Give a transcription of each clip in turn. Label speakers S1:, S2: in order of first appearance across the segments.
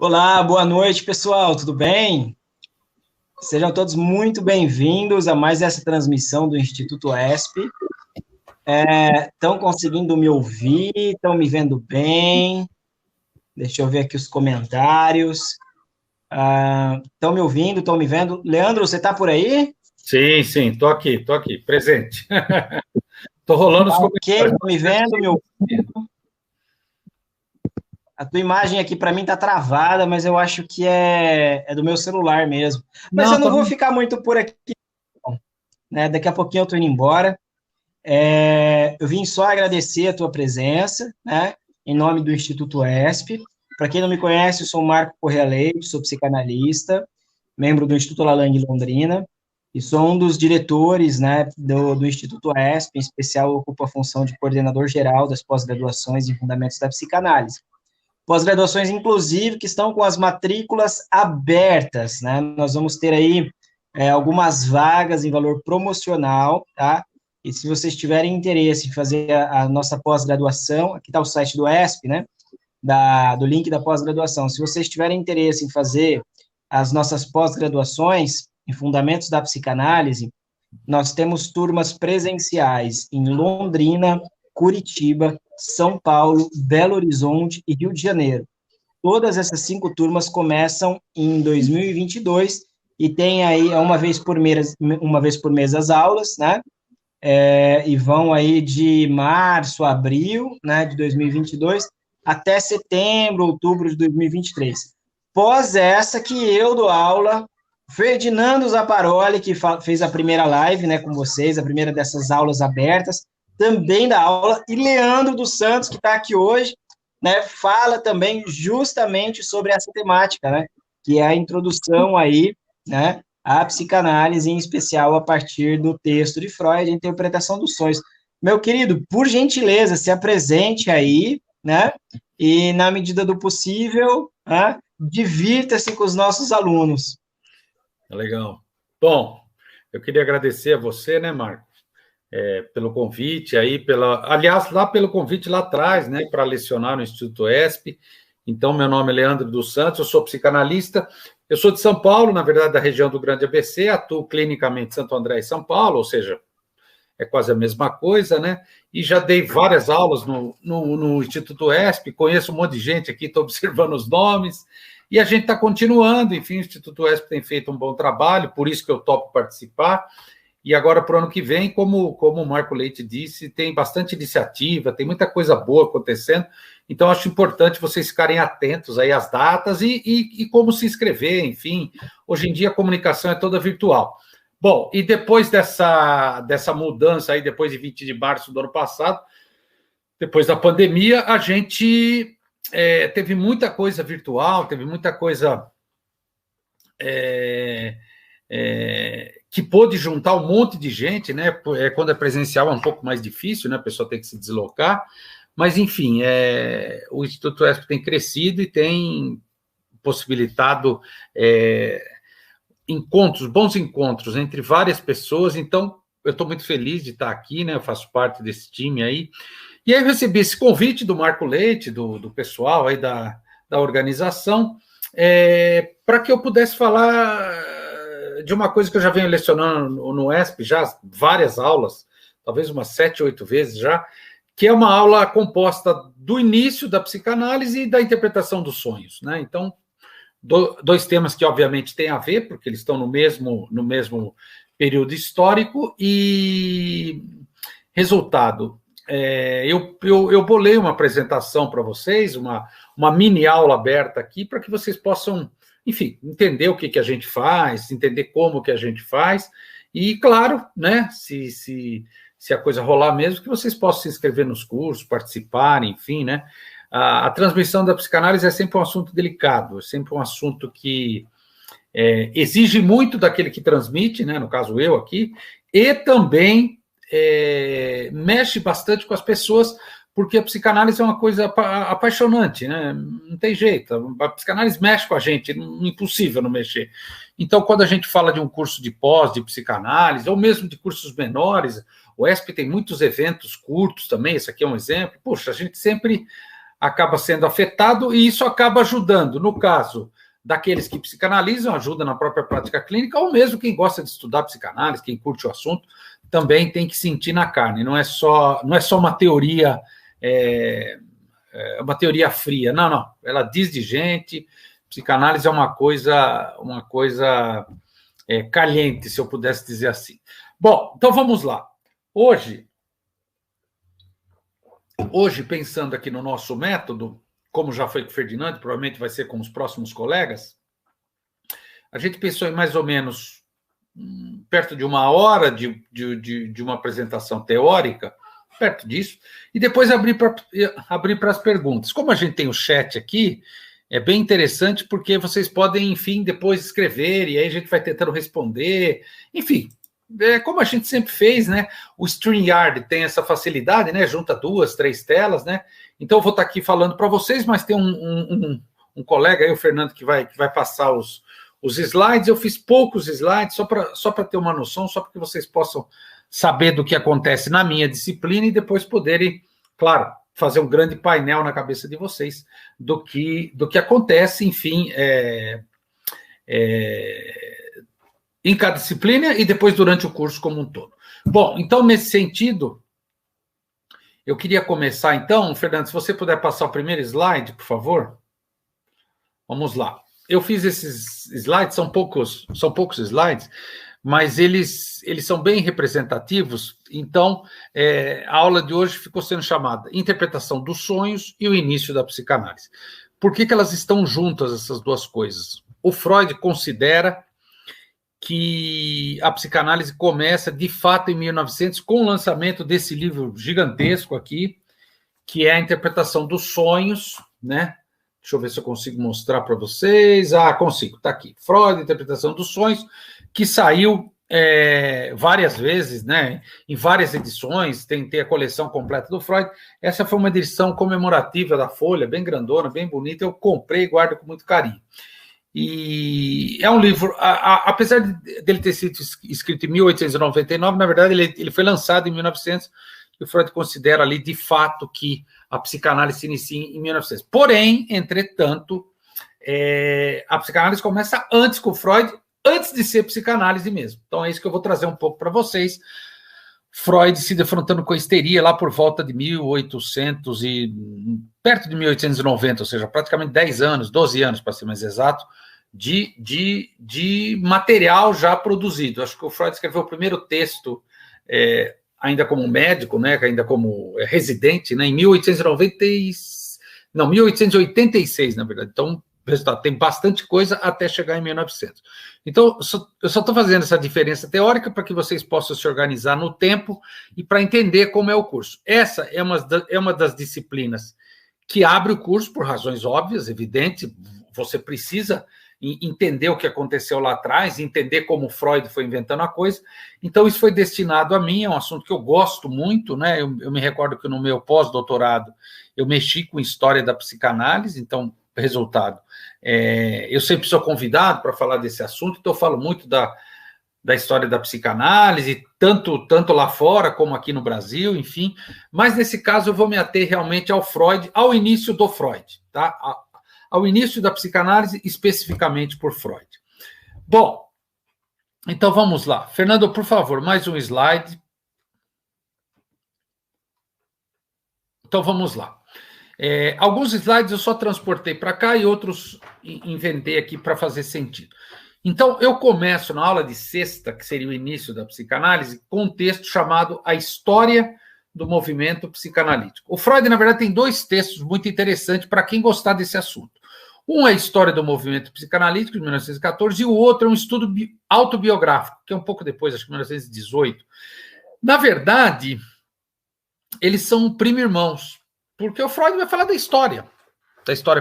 S1: Olá, boa noite, pessoal, tudo bem? Sejam todos muito bem-vindos a mais essa transmissão do Instituto ESP. Estão conseguindo me ouvir? Estão me vendo bem? Deixa eu ver aqui os comentários. Estão me ouvindo? Estão me vendo? Leandro, você está por aí?
S2: Sim, estou aqui, presente. Estou rolando os
S1: Ok,
S2: comentários.
S1: estão me vendo, me ouvindo? A tua imagem aqui para mim está travada, mas eu acho que é do meu celular mesmo. Mas eu não vou ficar muito por aqui, né? Daqui a pouquinho eu estou indo embora. Eu vim só agradecer a tua presença, né? Em nome do Instituto ESP. Para quem não me conhece, eu sou o Marco Correa Leite, sou psicanalista, membro do Instituto Lalang Londrina, e sou um dos diretores, né, do Instituto ESP, em especial ocupo a função de coordenador geral das pós-graduações em Fundamentos da Psicanálise. Pós-graduações, inclusive, que estão com as matrículas abertas, né? Nós vamos ter aí algumas vagas em valor promocional, tá? E se vocês tiverem interesse em fazer a nossa pós-graduação, aqui está o site do ESP, né? Do link da pós-graduação. Se vocês tiverem interesse em fazer as nossas pós-graduações em Fundamentos da Psicanálise, nós temos turmas presenciais em Londrina, Curitiba, São Paulo, Belo Horizonte e Rio de Janeiro. Todas essas 5 turmas começam em 2022 e tem aí uma vez por mês as aulas, né? E vão aí de março a abril, né, de 2022 até setembro, outubro de 2023. Pós essa que eu dou aula, Ferdinando Zaparoli, que fez a primeira live, né, com vocês, a primeira dessas aulas abertas, também dá aula, e Leandro dos Santos, que está aqui hoje, né, fala também justamente sobre essa temática, né, que é a introdução aí, né, à psicanálise, em especial a partir do texto de Freud, a interpretação dos sonhos. Meu querido, por gentileza, se apresente aí, né, e na medida do possível, né, divirta-se com os nossos alunos.
S2: Legal. Bom, eu queria agradecer a você, né, Marco, pelo convite aí, aliás, pelo convite lá atrás, né, para lecionar no Instituto ESP. Então, meu nome é Leandro dos Santos, eu sou psicanalista, eu sou de São Paulo, na verdade, da região do Grande ABC, atuo clinicamente em Santo André e São Paulo, ou seja, é quase a mesma coisa, né? E já dei várias aulas no Instituto ESP, conheço um monte de gente aqui, estou observando os nomes, e a gente está continuando, enfim, o Instituto ESP tem feito um bom trabalho, por isso que eu topo participar. E agora, para o ano que vem, como o Marco Leite disse, tem bastante iniciativa, tem muita coisa boa acontecendo, então acho importante vocês ficarem atentos aí às datas e como se inscrever, enfim. Hoje em dia a comunicação é toda virtual. Bom, e depois dessa mudança aí, depois de 20 de março do ano passado, depois da pandemia, a gente teve muita coisa virtual, teve muita coisa que pôde juntar um monte de gente, né? Quando é presencial é um pouco mais difícil, né? A pessoa tem que se deslocar, mas, enfim, o Instituto ESP tem crescido e tem possibilitado bons encontros entre várias pessoas, então eu estou muito feliz de estar aqui, né? Eu faço parte desse time aí, e aí eu recebi esse convite do Marco Leite, do pessoal aí da organização, para que eu pudesse falar de uma coisa que eu já venho lecionando no ESP, já várias aulas, talvez umas 7, 8 vezes já, que é uma aula composta do início da psicanálise e da interpretação dos sonhos, né? Então, dois temas que, obviamente, têm a ver, porque eles estão no mesmo período histórico, e resultado, eu bolei uma apresentação para vocês, uma mini aula aberta aqui, para que vocês possam, enfim, entender o que a gente faz, entender como que a gente faz, e, claro, né, se a coisa rolar mesmo, que vocês possam se inscrever nos cursos, participar, enfim, né. A transmissão da psicanálise é sempre um assunto delicado, é sempre um assunto que exige muito daquele que transmite, né, no caso eu aqui, e também mexe bastante com as pessoas, porque a psicanálise é uma coisa apaixonante, né? Não tem jeito, a psicanálise mexe com a gente, impossível não mexer. Então, quando a gente fala de um curso de pós, de psicanálise, ou mesmo de cursos menores, o ESP tem muitos eventos curtos também, esse aqui é um exemplo, poxa, a gente sempre acaba sendo afetado e isso acaba ajudando, no caso daqueles que psicanalizam, ajuda na própria prática clínica, ou mesmo quem gosta de estudar psicanálise, quem curte o assunto, também tem que sentir na carne, não é só uma teoria, uma teoria fria, não, ela diz de gente, psicanálise é uma coisa caliente, se eu pudesse dizer assim. Bom, então vamos lá. Hoje, pensando aqui no nosso método, como já foi com o Ferdinando, provavelmente vai ser com os próximos colegas, a gente pensou em mais ou menos perto de 1 hora de uma apresentação teórica, perto disso, e depois abrir para as perguntas. Como a gente tem o chat aqui, é bem interessante porque vocês podem, enfim, depois escrever, e aí a gente vai tentando responder, enfim, como a gente sempre fez, né? O StreamYard tem essa facilidade, né? Junta 2, 3 telas, né? Então eu vou estar aqui falando para vocês, mas tem um colega aí, o Fernando, que vai passar os slides. Eu fiz poucos slides, só para ter uma noção, só para que vocês possam saber do que acontece na minha disciplina e depois poderem, claro, fazer um grande painel na cabeça de vocês do que acontece, enfim, em cada disciplina e depois durante o curso como um todo. Bom, então, nesse sentido, eu queria começar, então, Fernando, se você puder passar o primeiro slide, por favor. Vamos lá. Eu fiz esses slides, são poucos slides, mas eles são bem representativos. Então, a aula de hoje ficou sendo chamada Interpretação dos Sonhos e o Início da Psicanálise. Por que elas estão juntas, essas duas coisas? O Freud considera que a psicanálise começa, de fato, em 1900, com o lançamento desse livro gigantesco aqui, que é a Interpretação dos Sonhos, né? Deixa eu ver se eu consigo mostrar para vocês. Consigo, está aqui. Freud, Interpretação dos Sonhos, que saiu várias vezes, né? Em várias edições, tem a coleção completa do Freud. Essa foi uma edição comemorativa da Folha, bem grandona, bem bonita. Eu comprei e guardo com muito carinho. E é um livro, apesar dele ter sido escrito em 1899, na verdade ele foi lançado em 1900, e o Freud considera ali, de fato, que a psicanálise se inicia em 1900. Porém, entretanto, a psicanálise começa antes com o Freud, antes de ser psicanálise mesmo. Então é isso que eu vou trazer um pouco para vocês. Freud se defrontando com a histeria lá por volta de 1800 e perto de 1890, ou seja, praticamente 10 anos, 12 anos, para ser mais exato, de material já produzido. Acho que o Freud escreveu o primeiro texto ainda como médico, né, ainda como residente, né, em 1886, na verdade. Então, resultado, tem bastante coisa até chegar em 1900. Então, eu só estou fazendo essa diferença teórica para que vocês possam se organizar no tempo e para entender como é o curso. Essa é uma das disciplinas que abre o curso por razões óbvias, evidentes. Você precisa entender o que aconteceu lá atrás, entender como Freud foi inventando a coisa. Então, isso foi destinado a mim, é um assunto que eu gosto muito, né? Eu me recordo que no meu pós-doutorado eu mexi com história da psicanálise, então, resultado, eu sempre sou convidado para falar desse assunto, então eu falo muito da história da psicanálise, tanto lá fora como aqui no Brasil, enfim, mas nesse caso eu vou me ater realmente ao Freud, ao início do Freud, tá? Ao início da psicanálise, especificamente por Freud. Bom, então vamos lá. Fernando, por favor, mais um slide. Então vamos lá. Alguns slides eu só transportei para cá e outros inventei aqui para fazer sentido. Então, eu começo na aula de sexta, que seria o início da psicanálise, com um texto chamado A História do Movimento Psicanalítico. O Freud, na verdade, tem dois textos muito interessantes para quem gostar desse assunto. Um é a História do Movimento Psicanalítico, de 1914, e o outro é um estudo autobiográfico, que é um pouco depois, acho que 1918. Na verdade, eles são primo-irmãos, porque o Freud vai falar da história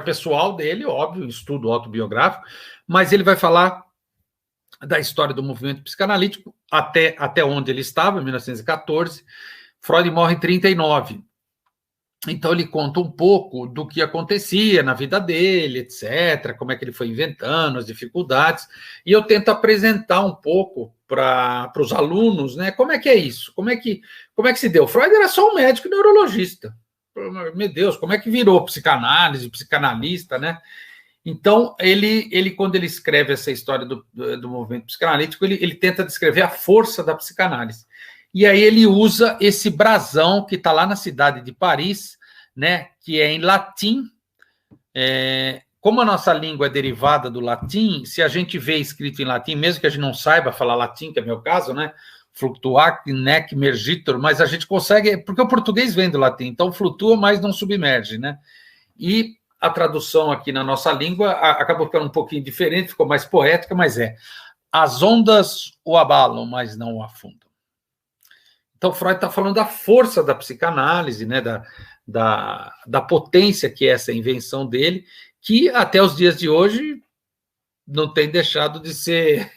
S2: pessoal dele, óbvio, um estudo autobiográfico, mas ele vai falar da história do movimento psicanalítico até onde ele estava, em 1914. Freud morre em 1939. Então, ele conta um pouco do que acontecia na vida dele, etc., como é que ele foi inventando, as dificuldades, e eu tento apresentar um pouco para os alunos, né, como é que é isso, como é que se deu. Freud era só um médico neurologista, meu Deus, como é que virou psicanálise, psicanalista, né? Então, quando ele escreve essa história do movimento psicanalítico, ele tenta descrever a força da psicanálise. E aí ele usa esse brasão que está lá na cidade de Paris, né, que é em latim. Como a nossa língua é derivada do latim, se a gente vê escrito em latim, mesmo que a gente não saiba falar latim, que é meu caso, né, fluctuar, nec, mergitor, mas a gente consegue, porque o português vem do latim, então flutua, mas não submerge, né? E a tradução aqui na nossa língua acabou ficando um pouquinho diferente, ficou mais poética, mas as ondas o abalam, mas não o afundam. Então, Freud está falando da força da psicanálise, né, da potência que é essa invenção dele, que até os dias de hoje não tem deixado de ser,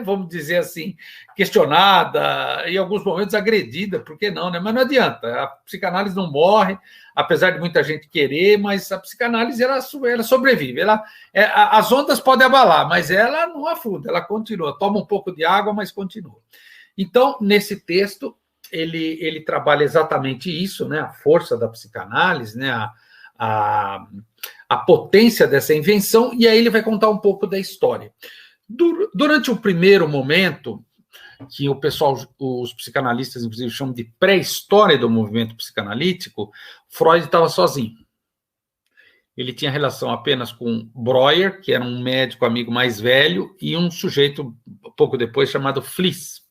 S2: vamos dizer assim, questionada, em alguns momentos agredida, por que não, né? Mas não adianta, a psicanálise não morre, apesar de muita gente querer, mas a psicanálise ela sobrevive. As ondas podem abalar, mas ela não afunda, ela continua, toma um pouco de água, mas continua. Então, nesse texto, ele trabalha exatamente isso, né? A força da psicanálise, né? A potência dessa invenção, e aí ele vai contar um pouco da história. Durante o primeiro momento, que o pessoal, os psicanalistas, inclusive, chamam de pré-história do movimento psicanalítico, Freud estava sozinho. Ele tinha relação apenas com Breuer, que era um médico amigo mais velho, e um sujeito, pouco depois, chamado Fliess,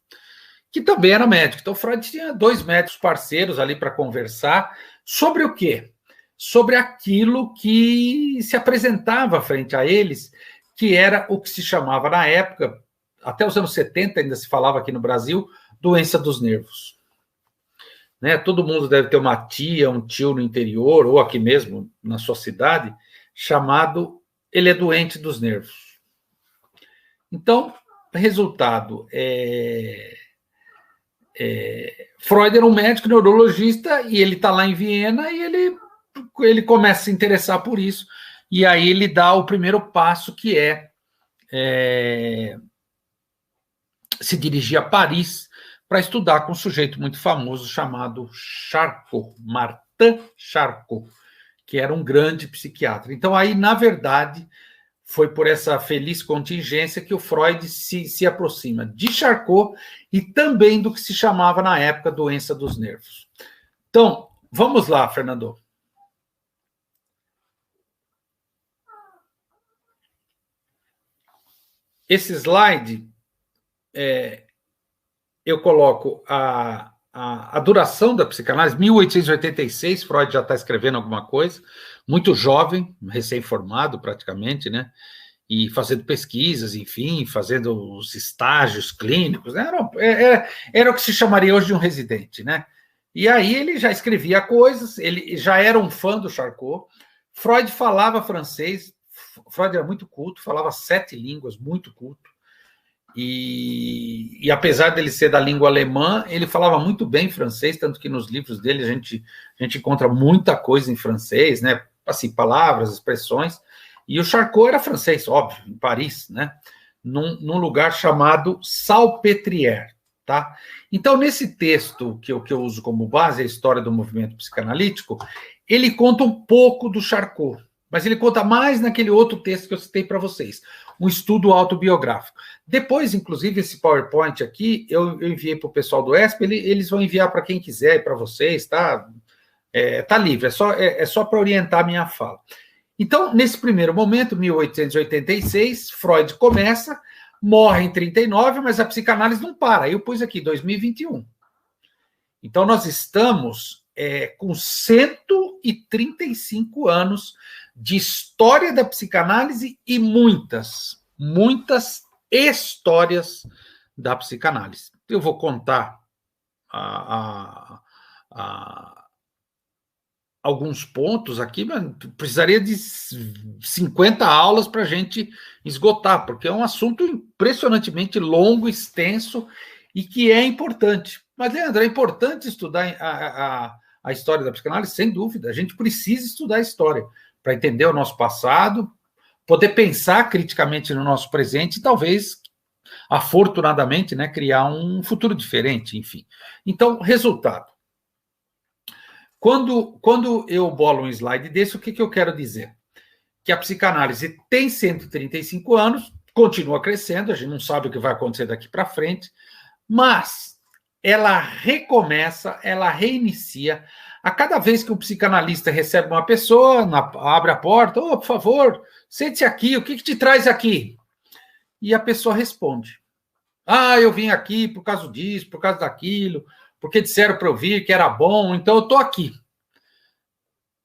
S2: que também era médico. Então, Freud tinha 2 médicos parceiros ali para conversar sobre o quê? Sobre aquilo que se apresentava frente a eles, que era o que se chamava na época, até os anos 70 ainda se falava aqui no Brasil, doença dos nervos. Né? Todo mundo deve ter uma tia, um tio no interior, ou aqui mesmo na sua cidade, chamado, ele é doente dos nervos. Então, resultado, Freud era um médico neurologista e ele está lá em Viena e ele começa a se interessar por isso, e aí ele dá o primeiro passo, que se dirigir a Paris para estudar com um sujeito muito famoso chamado Charcot, Martin Charcot, que era um grande psiquiatra. Então aí, na verdade, foi por essa feliz contingência que o Freud se aproxima de Charcot e também do que se chamava na época doença dos nervos. Então, vamos lá, Fernando. Esse slide, eu coloco a duração da psicanálise, 1886, Freud já está escrevendo alguma coisa, muito jovem, recém-formado praticamente, né? E fazendo pesquisas, enfim, fazendo os estágios clínicos, né? Era o que se chamaria hoje de um residente, né? E aí ele já escrevia coisas, ele já era um fã do Charcot. Freud falava francês, Freud era muito culto, falava 7 línguas, muito culto. E apesar dele ser da língua alemã, ele falava muito bem francês, tanto que nos livros dele a gente encontra muita coisa em francês, né? Assim, palavras, expressões. E o Charcot era francês, óbvio, em Paris, né? Num lugar chamado Salpêtrière, tá? Então, nesse texto que eu uso como base, a história do movimento psicanalítico, ele conta um pouco do Charcot, mas ele conta mais naquele outro texto que eu citei para vocês, um estudo autobiográfico. Depois, inclusive, esse PowerPoint aqui, eu enviei para o pessoal do ESP, eles vão enviar para quem quiser e para vocês, tá? Tá livre, é só para orientar a minha fala. Então, nesse primeiro momento, 1886, Freud começa, morre em 39, mas a psicanálise não para. Eu pus aqui, 2021. Então, nós estamos com 135 anos de história da psicanálise e muitas histórias da psicanálise. Eu vou contar alguns pontos aqui, mas precisaria de 50 aulas para a gente esgotar, porque é um assunto impressionantemente longo, extenso e que é importante. Mas, Leandro, é importante estudar a história da psicanálise? Sem dúvida, a gente precisa estudar a história para entender o nosso passado, poder pensar criticamente no nosso presente e talvez, afortunadamente, né, criar um futuro diferente, enfim. Então, resultado. Quando eu bolo um slide desse, o que eu quero dizer? Que a psicanálise tem 135 anos, continua crescendo, a gente não sabe o que vai acontecer daqui para frente, mas ela recomeça, ela reinicia. A cada vez que um psicanalista recebe uma pessoa, abre a porta, por favor, sente-se aqui, o que te traz aqui? E a pessoa responde. Eu vim aqui por causa disso, por causa daquilo, porque disseram para eu vir que era bom, então eu estou aqui.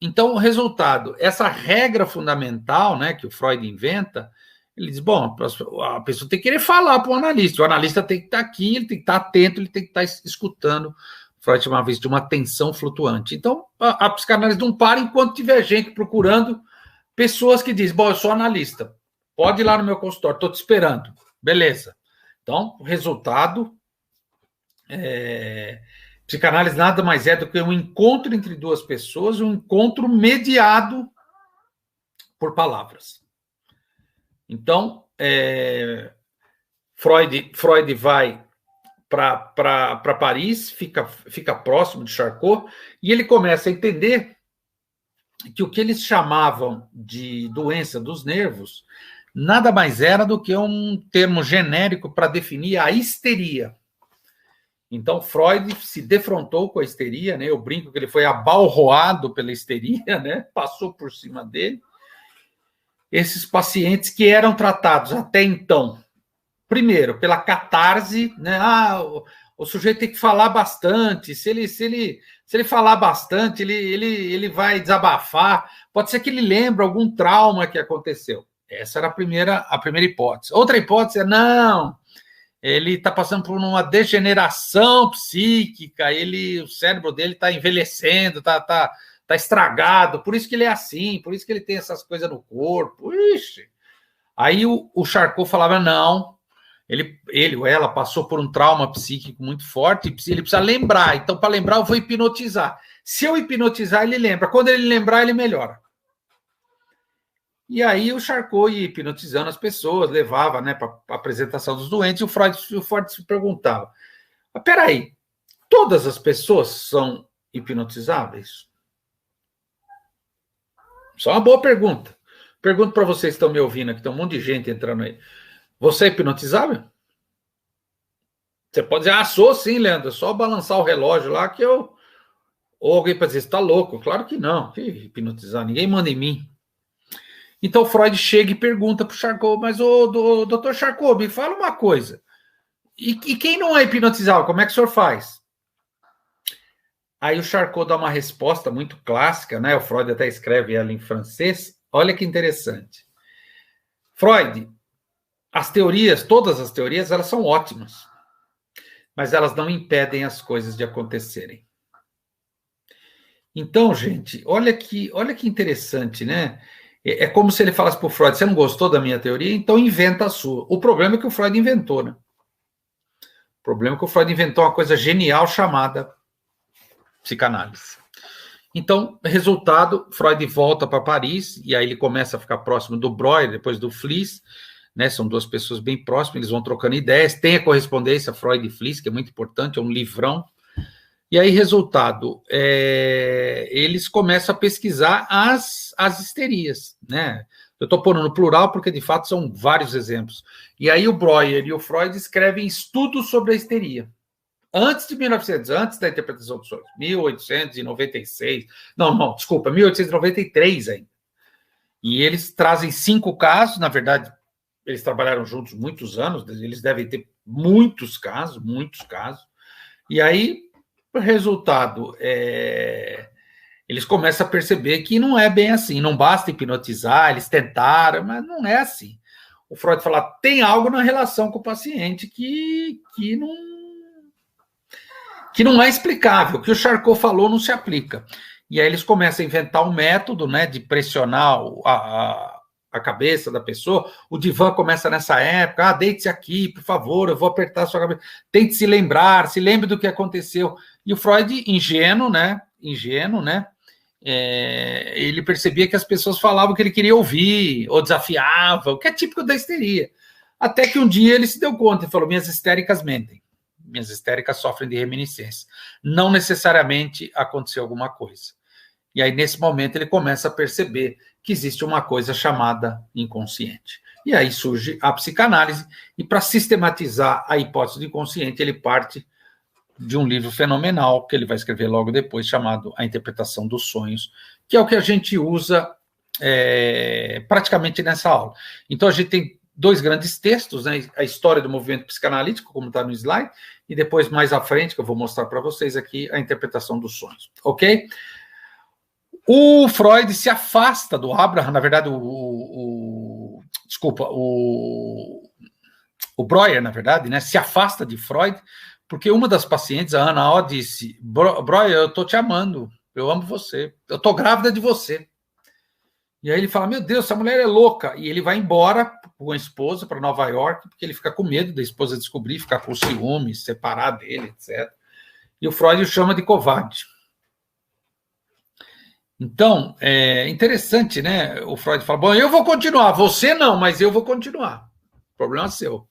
S2: Então, o resultado, essa regra fundamental, né, que o Freud inventa, ele diz, bom, a pessoa tem que querer falar para o analista tem que estar aqui, ele tem que estar atento, ele tem que estar escutando. Freud chamava isso de uma atenção flutuante. Então, a psicanálise não para enquanto tiver gente procurando pessoas que dizem, bom, eu sou analista, pode ir lá no meu consultório, estou te esperando. Beleza. Então, o resultado psicanálise nada mais é do que um encontro entre duas pessoas, um encontro mediado por palavras. Então, Freud vai para Paris, fica próximo de Charcot, e ele começa a entender que o que eles chamavam de doença dos nervos nada mais era do que um termo genérico para definir a histeria. Então, Freud se defrontou com a histeria, né? Eu brinco que ele foi abalroado pela histeria, né? Passou por cima dele. Esses pacientes que eram tratados até então, primeiro, pela catarse, né? O sujeito tem que falar bastante, se ele falar bastante, ele vai desabafar, pode ser que ele lembre algum trauma que aconteceu. Essa era a primeira hipótese. Outra hipótese é, não, ele está passando por uma degeneração psíquica, o cérebro dele está envelhecendo, está estragado, por isso que ele é assim, por isso que ele tem essas coisas no corpo. Ixi. Aí o Charcot falava, não, ele ou ela passou por um trauma psíquico muito forte, ele precisa lembrar, então para lembrar eu vou hipnotizar. Se eu hipnotizar, ele lembra, quando ele lembrar, ele melhora. E aí o Charcot ia hipnotizando as pessoas, levava, né, para a apresentação dos doentes, e o Freud se perguntava, peraí, todas as pessoas são hipnotizáveis? Só uma boa pergunta. Pergunto para vocês que estão me ouvindo aqui, tem um monte de gente entrando aí. Você é hipnotizável? Você pode dizer, sou sim, Leandro, é só balançar o relógio lá que eu... Ou alguém pode dizer, você está louco? Claro que não, que hipnotizar, ninguém manda em mim. Então, Freud chega e pergunta para o Charcot, mas, doutor Charcot, me fala uma coisa. E quem não é hipnotizável, como é que o senhor faz? Aí o Charcot dá uma resposta muito clássica, né? O Freud até escreve ela em francês. Olha que interessante. Freud, todas as teorias, elas são ótimas, mas elas não impedem as coisas de acontecerem. Então, gente, olha que interessante, né? É como se ele falasse para o Freud, você não gostou da minha teoria? Então inventa a sua. O problema é que o Freud inventou, né? O problema é que o Freud inventou uma coisa genial chamada psicanálise. Então, resultado, Freud volta para Paris, e aí ele começa a ficar próximo do Breuer, depois do Fliess, né? São duas pessoas bem próximas, eles vão trocando ideias, tem a correspondência Freud e Fliess, que é muito importante, é um livrão. E aí, resultado, eles começam a pesquisar as histerias, né? Eu estou pondo no plural porque, de fato, são vários exemplos. E aí o Breuer e o Freud escrevem estudos sobre a histeria. Antes de 1900, antes da interpretação dos sonhos, 1896, não, desculpa, 1893 ainda. E eles trazem 5 casos, na verdade, eles trabalharam juntos muitos anos, eles devem ter muitos casos, e aí... O resultado, eles começam a perceber que não é bem assim, não basta hipnotizar, eles tentaram, mas não é assim. O Freud fala, tem algo na relação com o paciente que não é explicável, o que o Charcot falou não se aplica. E aí eles começam a inventar um método, né, de pressionar a cabeça da pessoa. O divã começa nessa época, deite-se aqui, por favor, eu vou apertar a sua cabeça, tente se lembrar, se lembre do que aconteceu. E o Freud, ingênuo, né, ele percebia que as pessoas falavam o que ele queria ouvir, ou desafiava, o que é típico da histeria. Até que um dia ele se deu conta e falou, minhas histéricas mentem. disritmias histéricas sofrem de reminiscência. Não necessariamente aconteceu alguma coisa. E aí, nesse momento, ele começa a perceber que existe uma coisa chamada inconsciente. E aí surge a psicanálise, e para sistematizar a hipótese do inconsciente, ele parte de um livro fenomenal, que ele vai escrever logo depois, chamado A Interpretação dos Sonhos, que é o que a gente usa praticamente nessa aula. Então, a gente tem 2 grandes textos, né? A história do movimento psicanalítico, como está no slide, e depois, mais à frente, que eu vou mostrar para vocês aqui, a interpretação dos sonhos, ok? O Freud se afasta do Abraham, na verdade, o Breuer, na verdade, né, se afasta de Freud, porque uma das pacientes, a Ana O, disse: Breuer, eu estou te amando, eu amo você, eu estou grávida de você. E aí ele fala: meu Deus, essa mulher é louca. E ele vai embora com a esposa para Nova York, porque ele fica com medo da esposa descobrir, ficar com ciúmes, separar dele, etc. E o Freud o chama de covarde. Então, é interessante, né? O Freud fala: bom, eu vou continuar, você não, mas eu vou continuar. Problema seu.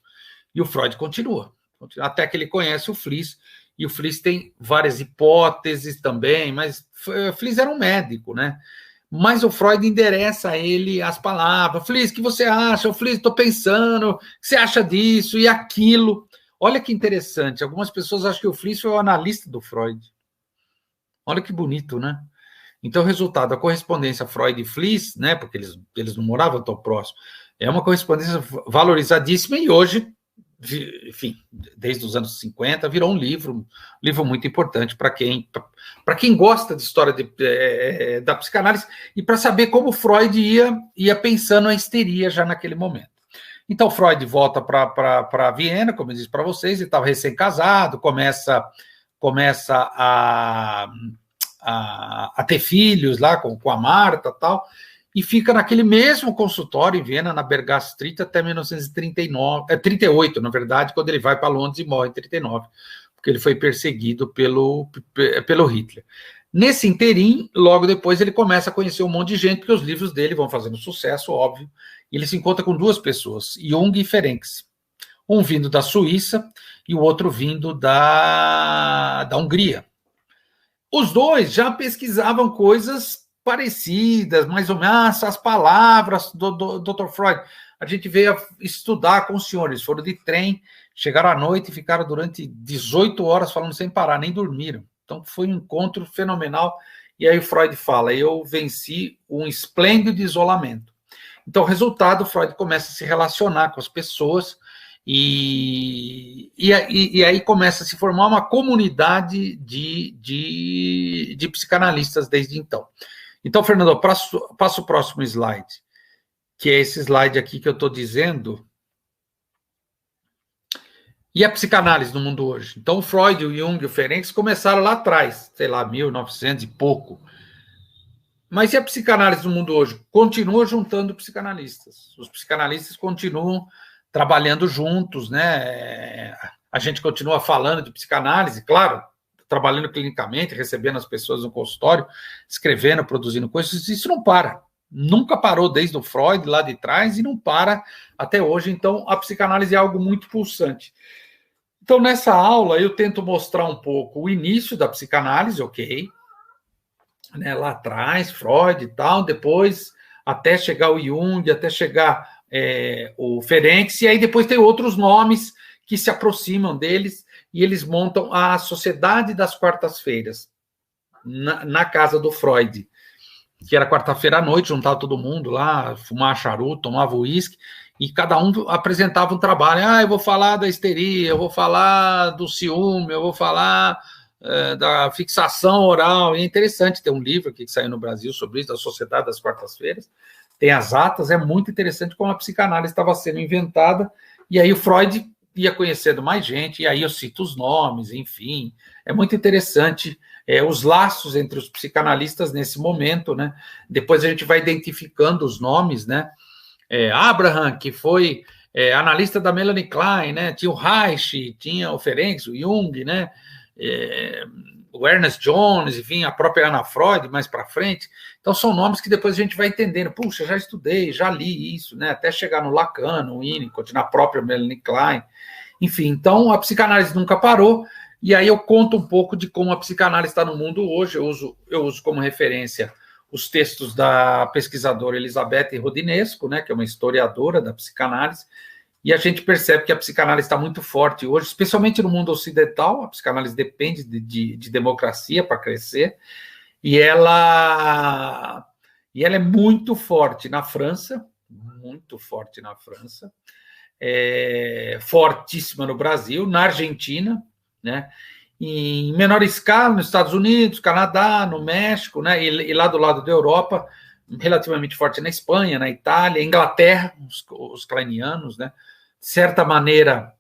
S2: E o Freud continua, até que ele conhece o Fliess, e o Fliess tem várias hipóteses também, mas o Fliess era um médico, né? Mas o Freud endereça a ele as palavras: Fliess, o que você acha? O Fliess, estou pensando, o que você acha disso e aquilo? Olha que interessante, algumas pessoas acham que o Fliess foi o analista do Freud. Olha que bonito, né? Então, o resultado, a correspondência Freud e Fliess, né, porque eles não moravam tão próximo, é uma correspondência valorizadíssima, e hoje, enfim, desde os anos 50, virou um livro muito importante para quem gosta de história da psicanálise e para saber como Freud ia pensando a histeria já naquele momento. Então, Freud volta para Viena, como eu disse para vocês, ele estava recém-casado, começa a ter filhos lá com a Marta e tal, e fica naquele mesmo consultório em Viena, na Bergstraße, até 1938, na verdade, quando ele vai para Londres e morre em 39, porque ele foi perseguido pelo Hitler. Nesse interim, logo depois, ele começa a conhecer um monte de gente, porque os livros dele vão fazendo sucesso, óbvio, e ele se encontra com 2 pessoas, Jung e Ferenczi, um vindo da Suíça e o outro vindo da Hungria. Os 2 já pesquisavam coisas parecidas, mais ou menos, as palavras do Dr. Freud. A gente veio estudar com os senhores, foram de trem, chegaram à noite e ficaram durante 18 horas falando sem parar, nem dormiram. Então, foi um encontro fenomenal. E aí o Freud fala: eu venci um esplêndido isolamento. Então, resultado, o Freud começa a se relacionar com as pessoas, e aí começa a se formar uma comunidade de psicanalistas desde então. Então, Fernando, passa o próximo slide, que é esse slide aqui que eu estou dizendo. E a psicanálise no mundo hoje? Então, o Freud, o Jung e o Ferenczi começaram lá atrás, sei lá, 1900 e pouco. Mas e a psicanálise no mundo hoje? Continua juntando psicanalistas. Os psicanalistas continuam trabalhando juntos, né? A gente continua falando de psicanálise, claro, trabalhando clinicamente, recebendo as pessoas no consultório, escrevendo, produzindo coisas. Isso não para. Nunca parou desde o Freud, lá de trás, e não para até hoje. Então, a psicanálise é algo muito pulsante. Então, nessa aula, eu tento mostrar um pouco o início da psicanálise, ok? Né, lá atrás, Freud e tal, depois até chegar o Jung, até chegar o Ferenczi, e aí depois tem outros nomes que se aproximam deles, e eles montam a Sociedade das Quartas-Feiras, na casa do Freud, que era quarta-feira à noite, juntava todo mundo lá, fumava charuto, tomava uísque, e cada um apresentava um trabalho. Eu vou falar da histeria, eu vou falar do ciúme, eu vou falar da fixação oral. E é interessante ter um livro aqui que saiu no Brasil sobre isso, da Sociedade das Quartas-Feiras, tem as atas, é muito interessante como a psicanálise estava sendo inventada, e aí o Freud ia conhecendo mais gente, e aí eu cito os nomes, enfim, é muito interessante os laços entre os psicanalistas nesse momento, né? Depois a gente vai identificando os nomes, né? Abraham, que foi analista da Melanie Klein, né? Tinha o Reich, tinha o Ferenczi, o Jung, né? O Ernest Jones, enfim, a própria Anna Freud, mais para frente. Então, são nomes que depois a gente vai entendendo. Puxa, já estudei, já li isso, né? Até chegar no Lacan, no Winnicott, na própria Melanie Klein. Enfim, então a psicanálise nunca parou, e aí eu conto um pouco de como a psicanálise está no mundo hoje. Eu uso como referência os textos da pesquisadora Elizabeth Rodinesco, né, que é uma historiadora da psicanálise, e a gente percebe que a psicanálise está muito forte hoje, especialmente no mundo ocidental. A psicanálise depende de democracia para crescer, e ela é muito forte na França, fortíssima no Brasil, na Argentina, né? Em menor escala nos Estados Unidos, Canadá, no México, né? E lá do lado da Europa, relativamente forte na Espanha, na Itália, Inglaterra, os kleinianos, né? De certa maneira,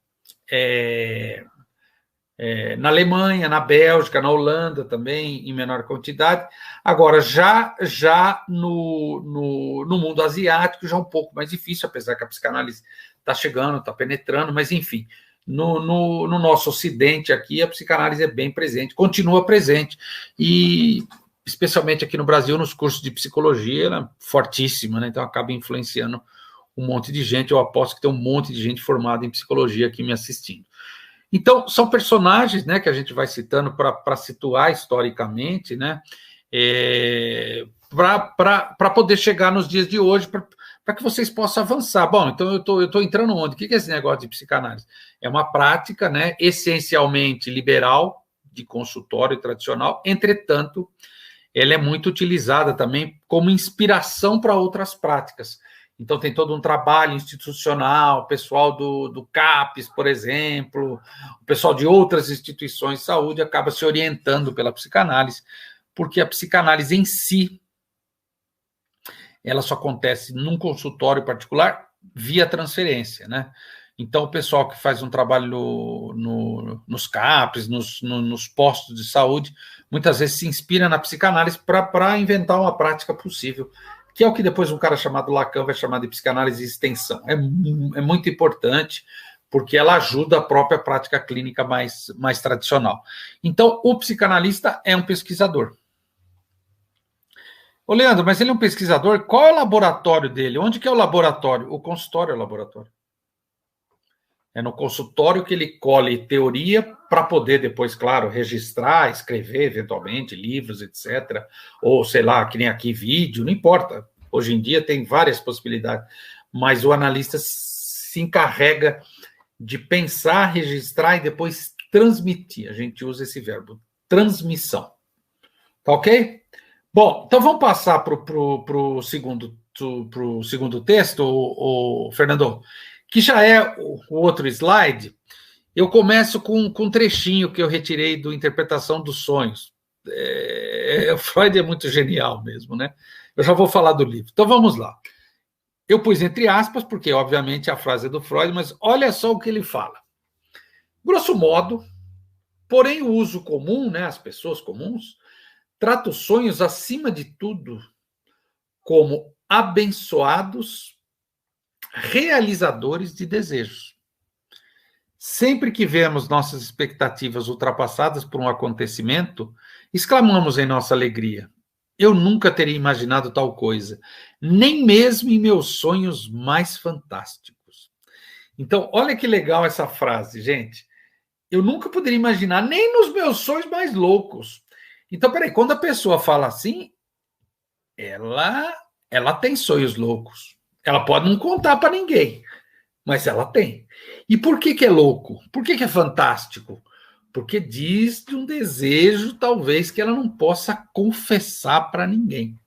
S2: na Alemanha, na Bélgica, na Holanda também, em menor quantidade. Agora, já no mundo asiático, já é um pouco mais difícil, apesar que a psicanálise está chegando, está penetrando, mas, enfim, no nosso ocidente aqui, a psicanálise é bem presente, continua presente, e especialmente aqui no Brasil, nos cursos de psicologia, ela é fortíssima, né? Então acaba influenciando um monte de gente. Eu aposto que tem um monte de gente formada em psicologia aqui me assistindo. Então, são personagens, né, que a gente vai citando para situar historicamente, né, para poder chegar nos dias de hoje, para que vocês possam avançar. Bom, então eu estou entrando onde? O que é esse negócio de psicanálise? É uma prática, né, essencialmente liberal, de consultório tradicional, entretanto, ela é muito utilizada também como inspiração para outras práticas. Então, tem todo um trabalho institucional, o pessoal do CAPES, por exemplo, o pessoal de outras instituições de saúde acaba se orientando pela psicanálise, porque a psicanálise em si, ela só acontece num consultório particular via transferência, né? Então, o pessoal que faz um trabalho nos CAPES, nos postos de saúde, muitas vezes se inspira na psicanálise para inventar uma prática possível, que é o que depois um cara chamado Lacan vai chamar de psicanálise de extensão. É muito importante, porque ela ajuda a própria prática clínica mais tradicional. Então, o psicanalista é um pesquisador. Ô, Leandro, mas ele é um pesquisador, qual é o laboratório dele? Onde que é o laboratório? O consultório é o laboratório. É no consultório que ele colhe teoria para poder depois, claro, registrar, escrever, eventualmente, livros, etc. Ou, sei lá, que nem aqui, vídeo, não importa. Hoje em dia tem várias possibilidades. Mas o analista se encarrega de pensar, registrar e depois transmitir. A gente usa esse verbo, transmissão. Tá ok? Bom, então vamos passar para o segundo texto, o Fernando, que já é o outro slide. Eu começo com um trechinho que eu retirei do Interpretação dos Sonhos. O Freud é muito genial mesmo, né? Eu já vou falar do livro. Então vamos lá. Eu pus entre aspas, porque obviamente a frase é do Freud, mas olha só o que ele fala. Grosso modo, porém o uso comum, né, as pessoas comuns, trata os sonhos, acima de tudo, como abençoados realizadores de desejos. Sempre que vemos nossas expectativas ultrapassadas por um acontecimento, exclamamos em nossa alegria: eu nunca teria imaginado tal coisa, nem mesmo em meus sonhos mais fantásticos. Então, olha que legal essa frase, gente. Eu nunca poderia imaginar, nem nos meus sonhos mais loucos. Então, peraí, quando a pessoa fala assim, ela tem sonhos loucos. Ela pode não contar para ninguém, mas ela tem. E por que é louco? Por que é fantástico? Porque diz de um desejo, talvez, que ela não possa confessar para ninguém.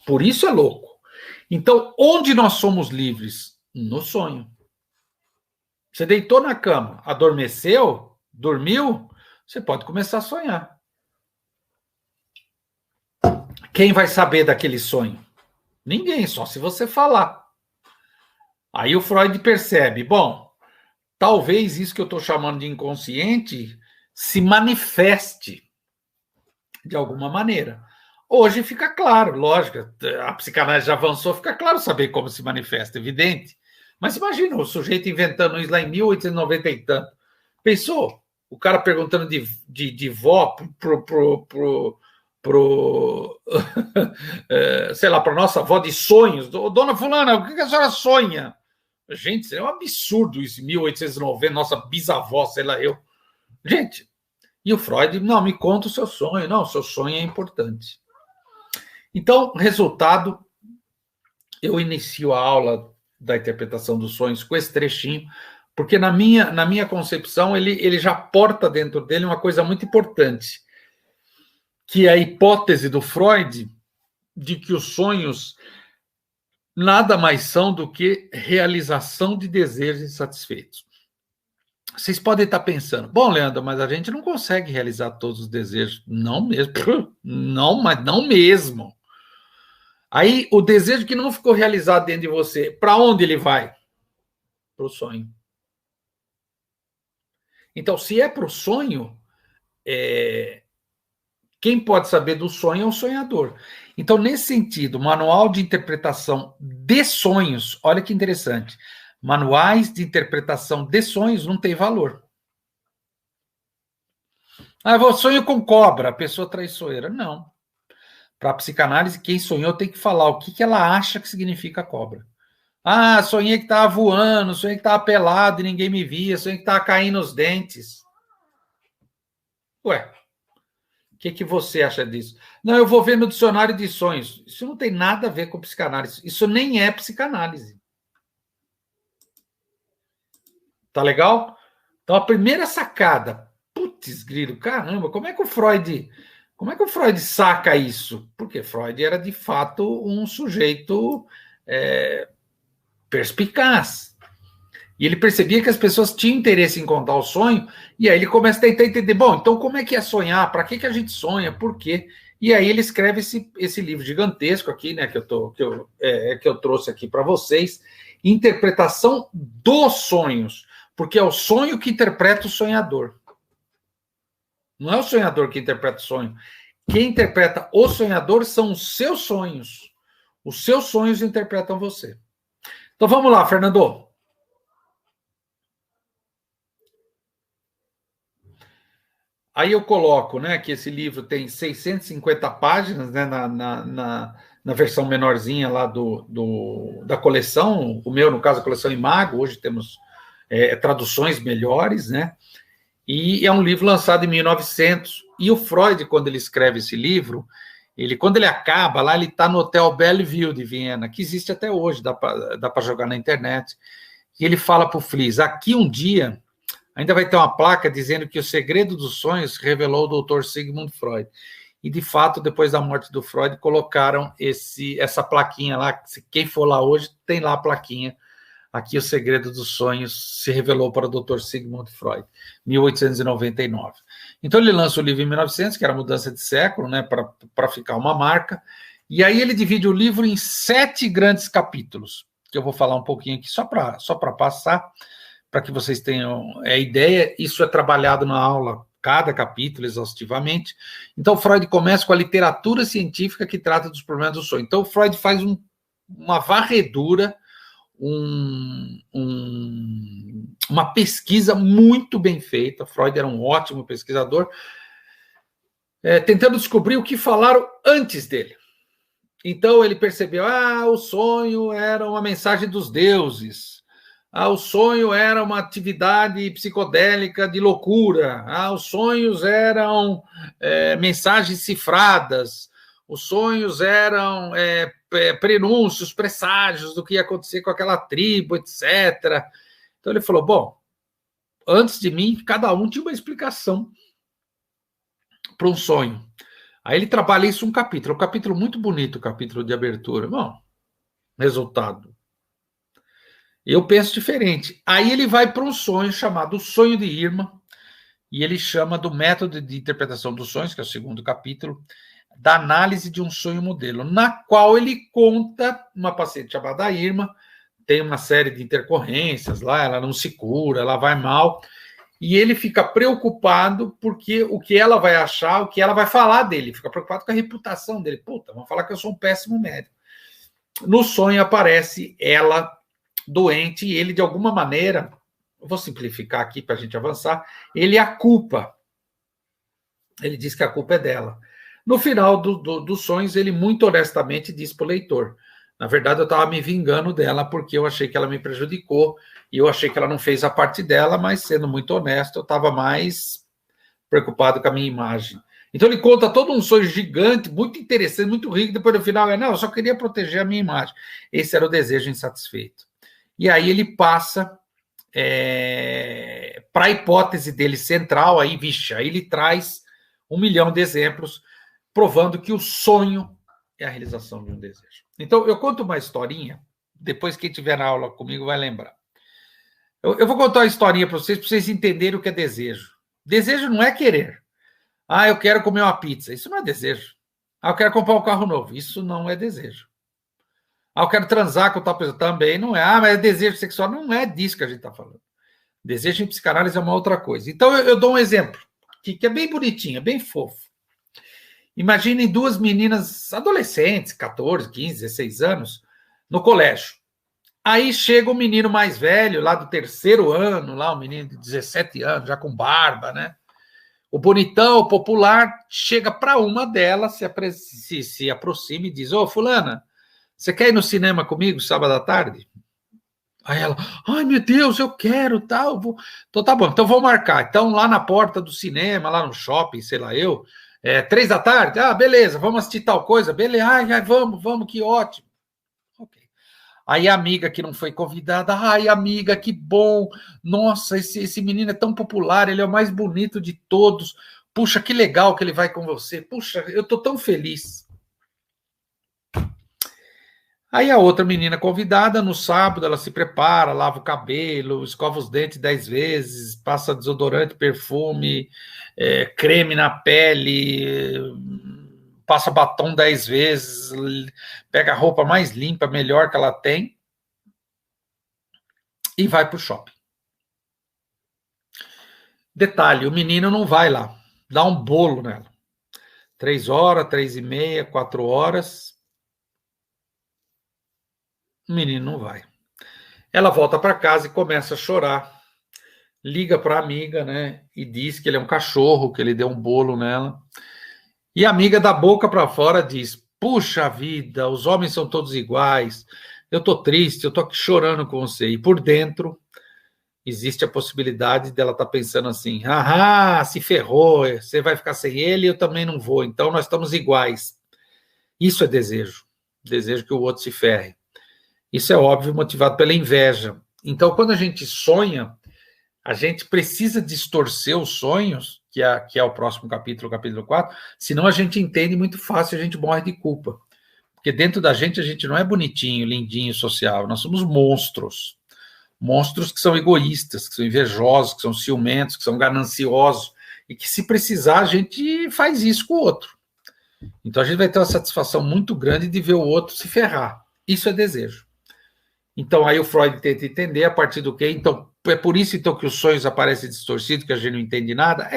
S2: Por isso é louco. Então, onde nós somos livres? No sonho. Você deitou na cama, adormeceu, dormiu, você pode começar a sonhar. Quem vai saber daquele sonho? Ninguém, só se você falar. Aí o Freud percebe, bom, talvez isso que eu estou chamando de inconsciente se manifeste de alguma maneira. Hoje fica claro, lógico, a psicanálise já avançou, fica claro saber como se manifesta, evidente. Mas imagina o sujeito inventando isso lá em 1890 e tanto. Pensou? O cara perguntando de vó sei lá, para nossa avó de sonhos. Dona fulana, o que a senhora sonha? Gente, isso é um absurdo isso, em 1890, nossa bisavó, sei lá eu. Gente, e o Freud, não, me conta o seu sonho. Não, o seu sonho é importante. Então, resultado, eu inicio a aula da interpretação dos sonhos com esse trechinho, porque na minha concepção, ele já porta dentro dele uma coisa muito importante, que é a hipótese do Freud de que os sonhos nada mais são do que realização de desejos insatisfeitos. Vocês podem estar pensando, bom, Leandro, mas a gente não consegue realizar todos os desejos. Não mesmo. Não, mas não mesmo. Aí, o desejo que não ficou realizado dentro de você, para onde ele vai? Para o sonho. Então, se é para o sonho, quem pode saber do sonho é o sonhador. Então, nesse sentido, manual de interpretação de sonhos, olha que interessante, manuais de interpretação de sonhos não tem valor. Ah, eu sonho com cobra, a pessoa traiçoeira. Não. Para a psicanálise, quem sonhou tem que falar o que ela acha que significa cobra. Ah, sonhei que estava voando, sonhei que estava pelado e ninguém me via, sonhei que estava caindo os dentes. Ué, o que você acha disso? Não, eu vou ver no dicionário de sonhos. Isso não tem nada a ver com psicanálise. Isso nem é psicanálise. Tá legal? Então, a primeira sacada, putz, grilo, caramba, como é que o Freud saca isso? Porque Freud era, de fato, um sujeito perspicaz. E ele percebia que as pessoas tinham interesse em contar o sonho, e aí ele começa a tentar entender, bom, então como é que é sonhar? Para que a gente sonha? Por quê? E aí ele escreve esse livro gigantesco aqui, né, que eu trouxe aqui para vocês, Interpretação dos Sonhos, porque é o sonho que interpreta o sonhador. Não é o sonhador que interpreta o sonho. Quem interpreta o sonhador são os seus sonhos. Os seus sonhos interpretam você. Então vamos lá, Fernando. Aí eu coloco, né, que esse livro tem 650 páginas, né, na versão menorzinha lá da coleção. O meu, no caso, a coleção Imago. Hoje temos traduções melhores, né? E é um livro lançado em 1900. E o Freud, quando ele escreve esse livro, quando ele acaba lá, ele está no Hotel Bellevue de Viena, que existe até hoje, dá para jogar na internet. E ele fala para o Fliess, aqui um dia ainda vai ter uma placa dizendo que o segredo dos sonhos revelou o Dr. Sigmund Freud. E, de fato, depois da morte do Freud, colocaram essa plaquinha lá. Quem for lá hoje, tem lá a plaquinha. Aqui o segredo dos sonhos se revelou para o Dr. Sigmund Freud, 1899. Então ele lança o livro em 1900, que era mudança de século, né, para ficar uma marca, e aí ele divide o livro em 7 grandes capítulos, que eu vou falar um pouquinho aqui só para passar, para que vocês tenham a ideia. Isso é trabalhado na aula, cada capítulo exaustivamente. Então Freud começa com a literatura científica que trata dos problemas do sonho. Então Freud faz uma varredura, uma pesquisa muito bem feita. Freud era um ótimo pesquisador, tentando descobrir o que falaram antes dele. Então ele percebeu, o sonho era uma mensagem dos deuses, o sonho era uma atividade psicodélica de loucura, os sonhos eram mensagens cifradas, os sonhos eram prenúncios, presságios do que ia acontecer com aquela tribo, etc. Então ele falou, bom, antes de mim, cada um tinha uma explicação para um sonho. Aí ele trabalha isso um capítulo muito bonito, o capítulo de abertura. Bom, resultado. Eu penso diferente. Aí ele vai para um sonho chamado O Sonho de Irma, e ele chama do método de interpretação dos sonhos, que é o segundo capítulo, da análise de um sonho modelo, na qual ele conta uma paciente chamada Irma, tem uma série de intercorrências lá, ela não se cura, ela vai mal, e ele fica preocupado porque o que ela vai achar, o que ela vai falar dele, fica preocupado com a reputação dele. Puta, vão falar que eu sou um péssimo médico. No sonho aparece ela doente e ele, de alguma maneira, eu vou simplificar aqui para a gente avançar, ele a culpa. Ele diz que a culpa é dela. No final dos sonhos, ele muito honestamente diz para o leitor, Na verdade, eu estava me vingando dela porque eu achei que ela me prejudicou e eu achei que ela não fez a parte dela, mas, sendo muito honesto, eu estava mais preocupado com a minha imagem. Então, ele conta todo um sonho gigante, muito interessante, muito rico, depois no final, não, eu só queria proteger a minha imagem. Esse era o desejo insatisfeito. E aí ele passa para a hipótese dele central, aí, vixe, aí ele traz 1 milhão de exemplos, provando que o sonho é a realização de um desejo. Então, eu conto uma historinha, depois quem tiver na aula comigo vai lembrar. Eu vou contar uma historinha para vocês entenderem o que é desejo. Desejo não é querer. Ah, eu quero comer uma pizza. Isso não é desejo. Ah, eu quero comprar um carro novo. Isso não é desejo. Ah, eu quero transar com tal pessoa. Também não é. Ah, mas é desejo sexual. Não é disso que a gente está falando. Desejo em psicanálise é uma outra coisa. Então, eu dou um exemplo, que é bem bonitinho, é bem fofo. Imaginem 2 meninas adolescentes, 14, 15, 16 anos, no colégio. Aí chega um menino mais velho, lá do 3º ano, lá um menino de 17 anos, já com barba, né? O bonitão, o popular, chega para uma delas, se aproxima e diz, ô, fulana, você quer ir no cinema comigo sábado à tarde? Aí ela, ai meu Deus, eu quero, tal, vou... Então tá bom, então vou marcar. Então lá na porta do cinema, lá no shopping, sei lá eu, 3 da tarde, beleza, vamos assistir tal coisa, beleza, ai, vamos, que ótimo. Ok. Aí a amiga que não foi convidada, ai amiga, que bom, nossa, esse menino é tão popular, ele é o mais bonito de todos, puxa, que legal que ele vai com você, puxa, eu tô tão feliz. Aí a outra menina convidada, no sábado, ela se prepara, lava o cabelo, escova os dentes 10 vezes, passa desodorante, perfume, creme na pele, passa batom 10 vezes, pega a roupa mais limpa, melhor que ela tem, e vai para o shopping. Detalhe, o menino não vai lá, dá um bolo nela. 3 horas, 3h30, 4 horas... O menino não vai. Ela volta para casa e começa a chorar. Liga para a amiga, né? E diz que ele é um cachorro, que ele deu um bolo nela. E a amiga, da boca para fora, diz: puxa vida, os homens são todos iguais. Eu tô triste, eu tô aqui chorando com você. E por dentro existe a possibilidade dela estar pensando assim: se ferrou, você vai ficar sem ele, eu também não vou. Então nós estamos iguais. Isso é desejo. Desejo que o outro se ferre. Isso é óbvio, motivado pela inveja. Então, quando a gente sonha, a gente precisa distorcer os sonhos, que é o próximo capítulo, o capítulo 4, senão a gente entende muito fácil, a gente morre de culpa. Porque dentro da gente não é bonitinho, lindinho, social, nós somos monstros. Monstros que são egoístas, que são invejosos, que são ciumentos, que são gananciosos, e que, se precisar, a gente faz isso com o outro. Então, a gente vai ter uma satisfação muito grande de ver o outro se ferrar. Isso é desejo. Então, aí o Freud tenta entender a partir do quê? Então, é por isso então, que os sonhos aparecem distorcidos, que a gente não entende nada?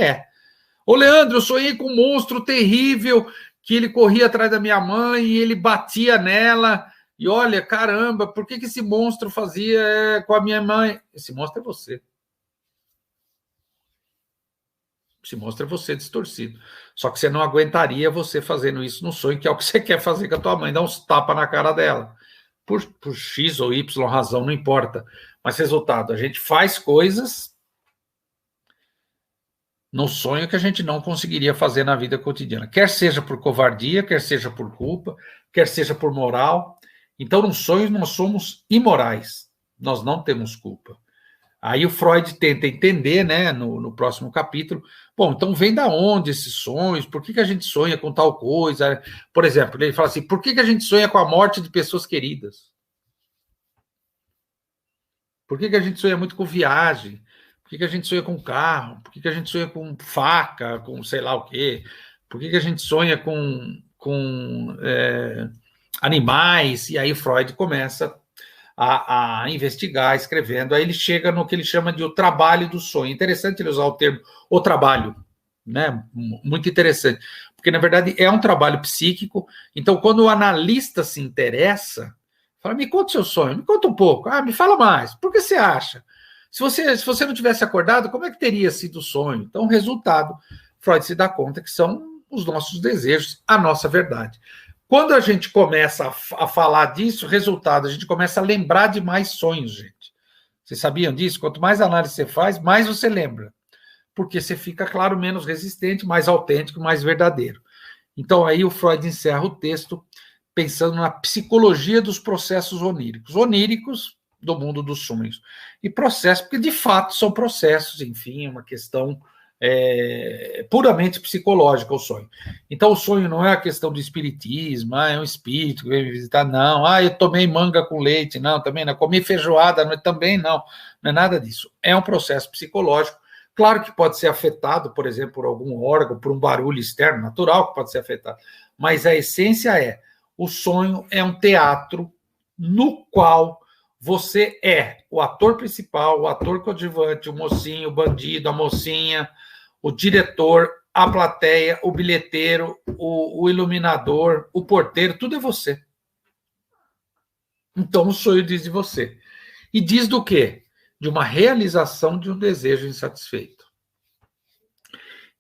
S2: Ô, Leandro, eu sonhei com um monstro terrível, que ele corria atrás da minha mãe e ele batia nela. E olha, caramba, por que esse monstro fazia com a minha mãe? Esse monstro é você. Esse monstro é você distorcido. Só que você não aguentaria você fazendo isso no sonho, que é o que você quer fazer com a tua mãe, dar uns tapas na cara dela. Por X ou Y razão, não importa. Mas resultado, a gente faz coisas no sonho que a gente não conseguiria fazer na vida cotidiana. Quer seja por covardia, quer seja por culpa, quer seja por moral. Então, no sonho, nós somos imorais. Nós não temos culpa. Aí o Freud tenta entender, né, no próximo capítulo, bom, então vem da onde esses sonhos, por que a gente sonha com tal coisa? Por exemplo, ele fala assim, por que a gente sonha com a morte de pessoas queridas? Por que a gente sonha muito com viagem? Por que a gente sonha com carro? Por que a gente sonha com faca, com sei lá o quê? Por que a gente sonha com animais? E aí Freud começa a investigar, escrevendo. Aí ele chega no que ele chama de o trabalho do sonho. Interessante ele usar o termo o trabalho, né? Muito interessante, porque na verdade é um trabalho psíquico. Então, quando o analista se interessa, fala, me conta o seu sonho, me conta um pouco, me fala mais, por que você acha? Se você não tivesse acordado, como é que teria sido o sonho? Então, o resultado, Freud se dá conta que são os nossos desejos, a nossa verdade. Quando a gente começa a falar disso, resultado, a gente começa a lembrar de mais sonhos, gente. Vocês sabiam disso? Quanto mais análise você faz, mais você lembra. Porque você fica, claro, menos resistente, mais autêntico, mais verdadeiro. Então, aí o Freud encerra o texto pensando na psicologia dos processos oníricos. Oníricos do mundo dos sonhos. E processos, porque de fato são processos, enfim, é uma questão puramente psicológica o sonho. Então, o sonho não é a questão do espiritismo, é um espírito que veio me visitar, não. Eu tomei manga com leite, não, também não. Comi feijoada, também não. Não é nada disso. É um processo psicológico. Claro que pode ser afetado, por exemplo, por algum órgão, por um barulho externo, natural que pode ser afetado. Mas a essência o sonho é um teatro no qual você é o ator principal, o ator coadjuvante, o mocinho, o bandido, a mocinha, o diretor, a plateia, o bilheteiro, o iluminador, o porteiro, tudo é você. Então o sonho diz de você. E diz do quê? De uma realização de um desejo insatisfeito.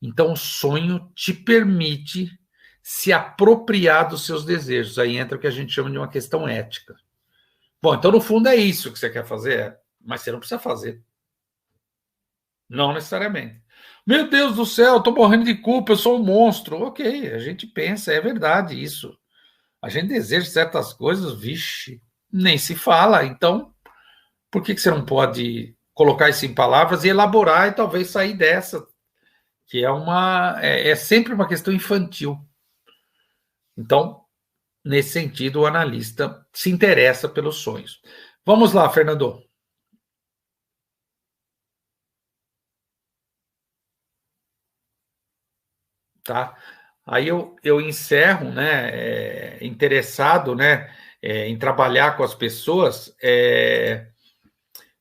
S2: Então o sonho te permite se apropriar dos seus desejos. Aí entra o que a gente chama de uma questão ética. Bom, então no fundo é isso que você quer fazer, mas você não precisa fazer. Não necessariamente. Meu Deus do céu, eu estou morrendo de culpa, eu sou um monstro. Ok, a gente pensa, é verdade isso. A gente deseja certas coisas, vixe, nem se fala. Então, por que você não pode colocar isso em palavras e elaborar e talvez sair dessa, que é sempre uma questão infantil. Então, nesse sentido, o analista se interessa pelos sonhos. Vamos lá, Fernando. Tá? Aí eu encerro, né, interessado, né, em trabalhar com as pessoas,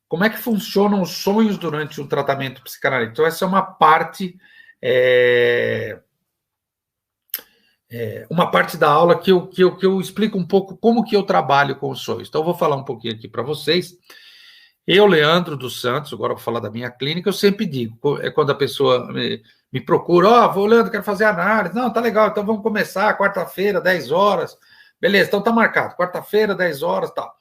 S2: como é que funcionam os sonhos durante o tratamento psicanalítico. Então, essa é uma parte da aula que eu explico um pouco como que eu trabalho com os sonhos. Então, eu vou falar um pouquinho aqui para vocês. Eu, Leandro dos Santos, agora vou falar da minha clínica, eu sempre digo, quando a pessoa me procura, vou, Leandro, quero fazer análise. Não, tá legal, então vamos começar, quarta-feira, 10 horas. Beleza, então tá marcado, quarta-feira, 10 horas, tal.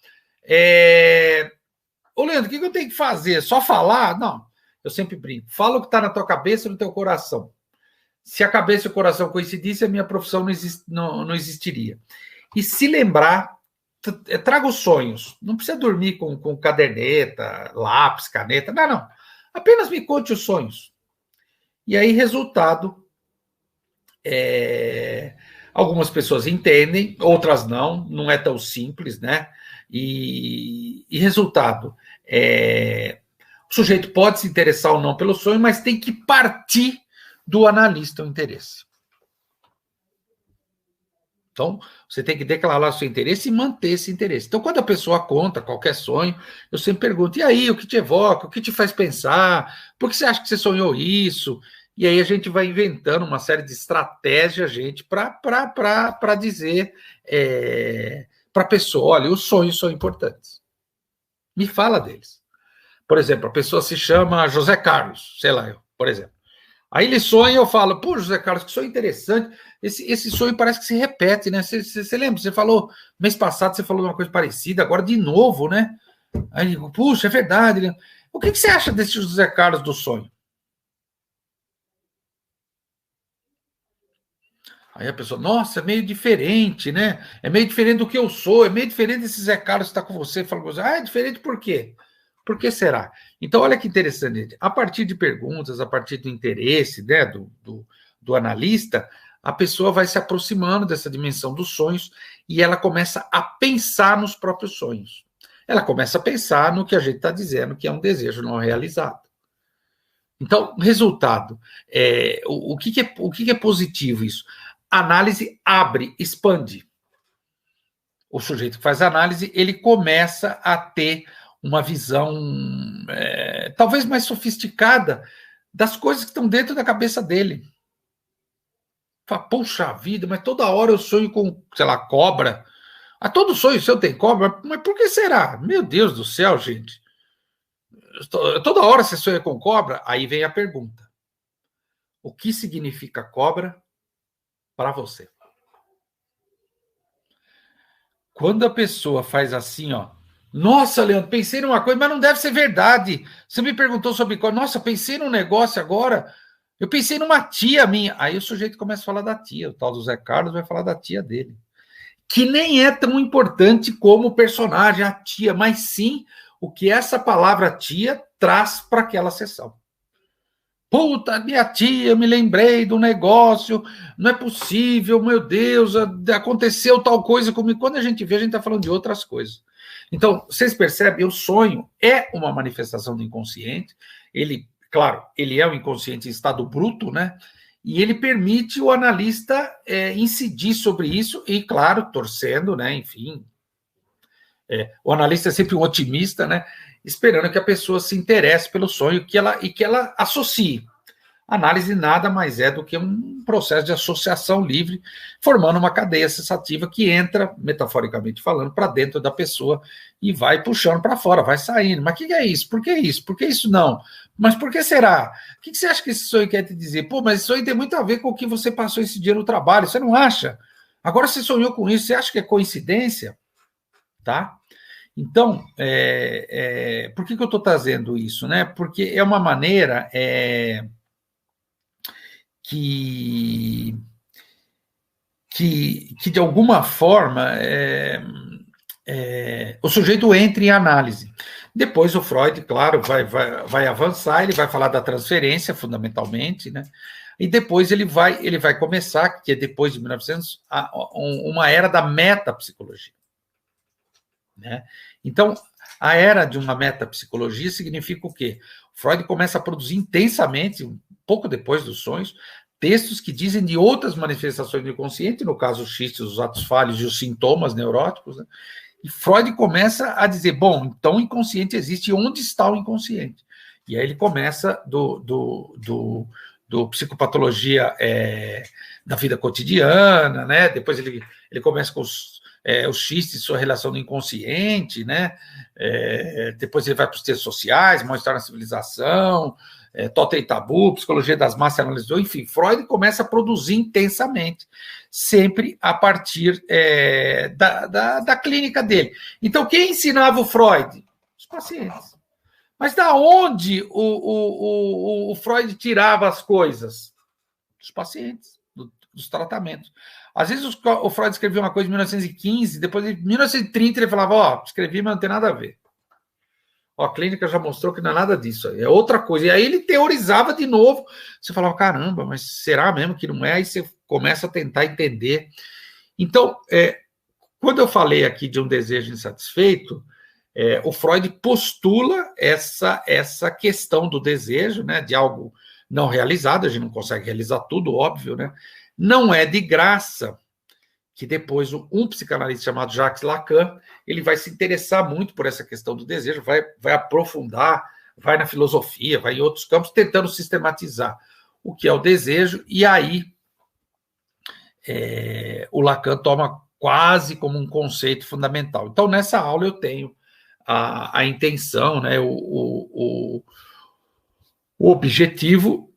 S2: Ô, Leandro, o que eu tenho que fazer? Só falar? Não, eu sempre brinco. Fala o que está na tua cabeça e no teu coração. Se a cabeça e o coração coincidissem, a minha profissão não existiria. E se lembrar, traga os sonhos. Não precisa dormir com caderneta, lápis, caneta. Não. Apenas me conte os sonhos. E aí, resultado, algumas pessoas entendem, outras não é tão simples, né? E resultado, o sujeito pode se interessar ou não pelo sonho, mas tem que partir do analista o interesse. Então, você tem que declarar o seu interesse e manter esse interesse. Então, quando a pessoa conta qualquer sonho, eu sempre pergunto, e aí, o que te evoca? O que te faz pensar? Por que você acha que você sonhou isso? E aí a gente vai inventando uma série de estratégias, gente, para dizer para a pessoa, olha, os sonhos são importantes. Me fala deles. Por exemplo, a pessoa se chama José Carlos, sei lá, por exemplo. Aí ele sonha e eu falo, pô, José Carlos, que sonho interessante. Esse sonho parece que se repete, né? Você lembra? Você falou, mês passado você falou uma coisa parecida, agora de novo, né? Aí eu digo, puxa, é verdade. O que você acha desse José Carlos do sonho? Aí a pessoa, nossa, é meio diferente, né? É meio diferente do que eu sou, é meio diferente desse Zé Carlos que está com você. Fala, é diferente por quê? Por que será? Então, olha que interessante. A partir de perguntas, a partir do interesse, né, do analista, a pessoa vai se aproximando dessa dimensão dos sonhos e ela começa a pensar nos próprios sonhos. Ela começa a pensar no que a gente está dizendo, que é um desejo não realizado. Então, resultado, o que é positivo isso? A análise abre, expande. O sujeito que faz a análise, ele começa a ter uma visão talvez mais sofisticada das coisas que estão dentro da cabeça dele. Fala, poxa vida, mas toda hora eu sonho com, sei lá, cobra. Todo sonho seu tem cobra? Mas por que será? Meu Deus do céu, gente. Toda hora você sonha com cobra? Aí vem a pergunta. O que significa cobra para você? quando a pessoa faz assim, ó, nossa, Leandro, pensei numa coisa, mas não deve ser verdade. Você me perguntou sobre coisa, nossa, pensei num negócio agora, eu pensei numa tia minha. Aí o sujeito começa a falar da tia, o tal do Zé Carlos vai falar da tia dele, que nem é tão importante como o personagem, a tia, mas sim o que essa palavra tia traz para aquela sessão. Puta, minha tia, me lembrei do negócio, não é possível, meu Deus, aconteceu tal coisa comigo. Quando a gente vê, a gente está falando de outras coisas. Então, vocês percebem, o sonho é uma manifestação do inconsciente. Ele, claro, ele é um inconsciente em estado bruto, né? E ele permite o analista incidir sobre isso e, claro, torcendo, né? Enfim, o analista é sempre um otimista, né? Esperando que a pessoa se interesse pelo sonho e que ela associe. Análise nada mais é do que um processo de associação livre, formando uma cadeia sensativa que entra, metaforicamente falando, para dentro da pessoa e vai puxando para fora, vai saindo. Mas o que é isso? Por que isso? Por que isso não? Mas por que será? O que você acha que esse sonho quer te dizer? Pô, mas esse sonho tem muito a ver com o que você passou esse dia no trabalho, você não acha? Agora você sonhou com isso, você acha que é coincidência? Tá? Então, por que eu estou trazendo isso? Né? Porque é uma maneira que de alguma forma o sujeito entra em análise. Depois o Freud, claro, vai avançar, ele vai falar da transferência, fundamentalmente, né? E depois ele vai começar, que é depois de 1900, uma era da metapsicologia. Né? Então, a era de uma metapsicologia significa o quê? Freud começa a produzir intensamente, um pouco depois dos sonhos, textos que dizem de outras manifestações do inconsciente, no caso os xistes, os atos falhos e os sintomas neuróticos, né? E Freud começa a dizer, bom, então o inconsciente existe, onde está o inconsciente? E aí ele começa do psicopatologia da vida cotidiana, né? Depois ele começa com os xistes, sua relação do inconsciente, né? Depois ele vai para os textos sociais, Mal-Estar na Civilização, Totem e Tabu, Psicologia das Massas, analisou, enfim, Freud começa a produzir intensamente, sempre a partir da clínica dele. Então, quem ensinava o Freud? Os pacientes. Mas da onde o Freud tirava as coisas? Dos pacientes, dos tratamentos. Às vezes o Freud escrevia uma coisa em 1915, depois em 1930 ele falava, ó, escrevi, mas não tem nada a ver. Ó, a clínica já mostrou que não é nada disso, é outra coisa. E aí ele teorizava de novo, você falava, caramba, mas será mesmo que não é? Aí você começa a tentar entender. Então, quando eu falei aqui de um desejo insatisfeito, o Freud postula essa questão do desejo, né, de algo não realizado, a gente não consegue realizar tudo, óbvio, né? Não é de graça que depois um psicanalista chamado Jacques Lacan, ele vai se interessar muito por essa questão do desejo, vai aprofundar, vai na filosofia, vai em outros campos, tentando sistematizar o que é o desejo, e aí o Lacan toma quase como um conceito fundamental. Então, nessa aula eu tenho a intenção, né, o objetivo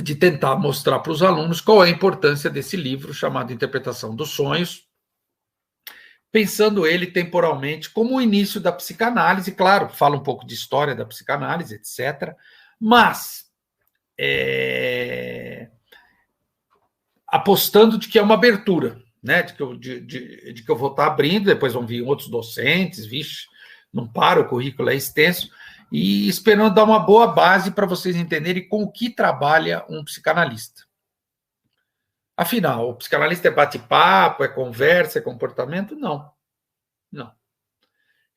S2: de tentar mostrar para os alunos qual é a importância desse livro chamado Interpretação dos Sonhos, pensando ele temporalmente como o início da psicanálise, claro, fala um pouco de história da psicanálise, etc., mas apostando de que é uma abertura, né, de que eu vou estar abrindo, depois vão vir outros docentes, vixe, não para, o currículo é extenso, e esperando dar uma boa base para vocês entenderem com o que trabalha um psicanalista. Afinal, o psicanalista é bate-papo, é conversa, é comportamento? Não. Não.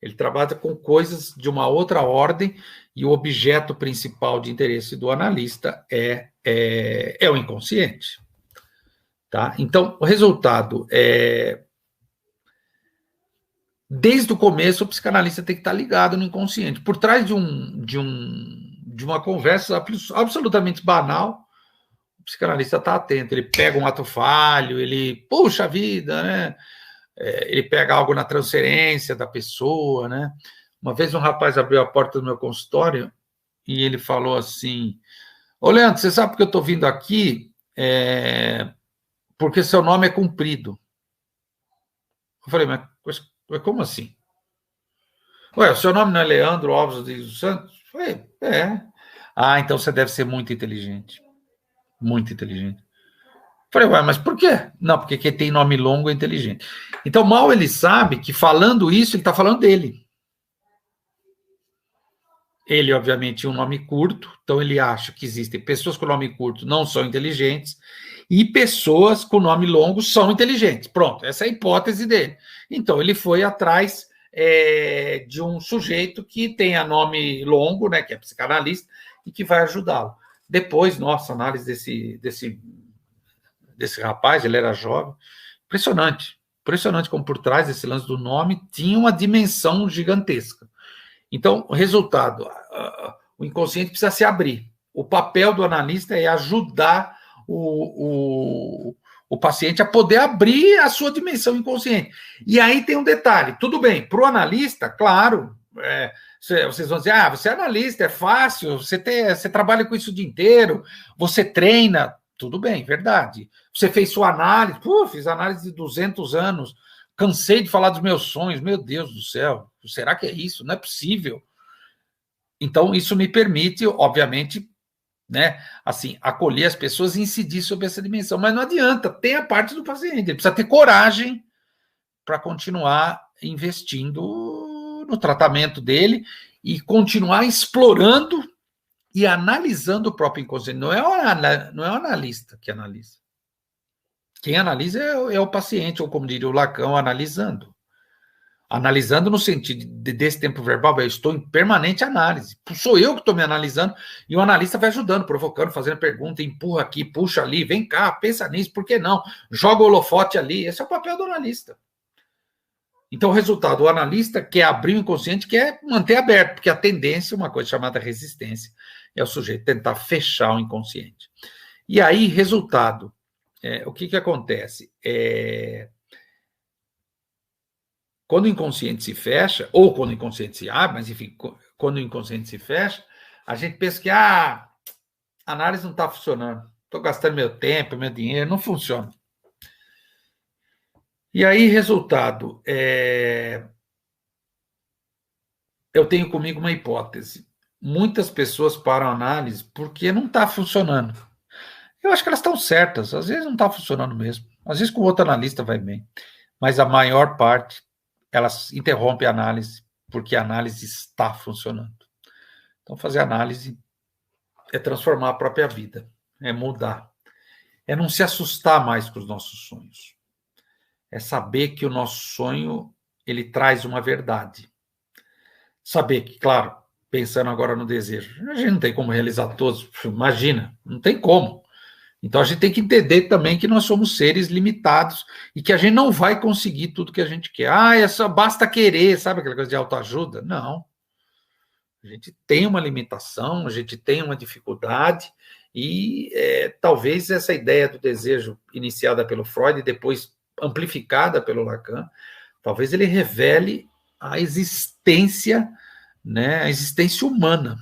S2: Ele trabalha com coisas de uma outra ordem e o objeto principal de interesse do analista é o inconsciente. Tá? Então, o resultado é... Desde o começo, o psicanalista tem que estar ligado no inconsciente. Por trás de uma conversa absolutamente banal, o psicanalista está atento. Ele pega um ato falho, ele, puxa vida, né? Ele pega algo na transferência da pessoa, né? Uma vez um rapaz abriu a porta do meu consultório e ele falou assim, ô Leandro, você sabe porque eu estou vindo aqui? Porque seu nome é comprido. Eu falei, mas como assim? Ué, o seu nome não é Leandro Alves dos Santos? Eu falei, é. Ah, então você deve ser muito inteligente. Muito inteligente. Falei, ué, mas por quê? Não, porque quem tem nome longo é inteligente. Então, mal ele sabe que falando isso, ele está falando dele. Ele, obviamente, tinha um nome curto, então ele acha que existem pessoas com nome curto não são inteligentes e pessoas com nome longo são inteligentes. Pronto, essa é a hipótese dele. Então, ele foi atrás de um sujeito que tenha nome longo, né, que é psicanalista, e que vai ajudá-lo. Depois, nossa, análise desse rapaz, ele era jovem, impressionante como por trás desse lance do nome tinha uma dimensão gigantesca. Então, resultado, o inconsciente precisa se abrir. O papel do analista é ajudar o paciente a poder abrir a sua dimensão inconsciente. E aí tem um detalhe, tudo bem, para o analista, claro, vocês vão dizer, você é analista, é fácil, você trabalha com isso o dia inteiro, você treina, tudo bem, verdade. Você fez sua análise, fiz análise de 200 anos, cansei de falar dos meus sonhos, meu Deus do céu, será que é isso? Não é possível. Então, isso me permite, obviamente, né, assim, acolher as pessoas e incidir sobre essa dimensão. Mas não adianta, tem a parte do paciente, ele precisa ter coragem para continuar investindo no tratamento dele e continuar explorando e analisando o próprio inconsciente. Não é o analista que analisa. Quem analisa é o paciente, ou como diria o Lacan, analisando. Analisando no sentido desse tempo verbal, eu estou em permanente análise. Sou eu que estou me analisando e o analista vai ajudando, provocando, fazendo pergunta, empurra aqui, puxa ali, vem cá, pensa nisso, por que não? Joga o holofote ali. Esse é o papel do analista. Então, o resultado, o analista quer abrir o inconsciente, quer manter aberto, porque a tendência, uma coisa chamada resistência, é o sujeito tentar fechar o inconsciente. E aí, resultado, o que acontece? Quando o inconsciente se fecha, ou quando o inconsciente se abre, mas enfim, quando o inconsciente se fecha, a gente pensa que a análise não está funcionando, estou gastando meu tempo, meu dinheiro, não funciona. E aí, resultado, eu tenho comigo uma hipótese. Muitas pessoas param a análise porque não está funcionando. Eu acho que elas estão certas, às vezes não está funcionando mesmo, às vezes com outro analista vai bem, mas a maior parte, elas interrompem a análise porque a análise está funcionando. Então, fazer análise é transformar a própria vida, é mudar, é não se assustar mais com os nossos sonhos, é saber que o nosso sonho, ele traz uma verdade. Saber que, claro, pensando agora no desejo, a gente não tem como realizar todos, imagina, não tem como. Então, a gente tem que entender também que nós somos seres limitados e que a gente não vai conseguir tudo que a gente quer. É só basta querer, sabe aquela coisa de autoajuda? Não. A gente tem uma limitação, a gente tem uma dificuldade e talvez essa ideia do desejo iniciada pelo Freud e depois amplificada pelo Lacan, talvez ele revele a existência, né, a existência humana.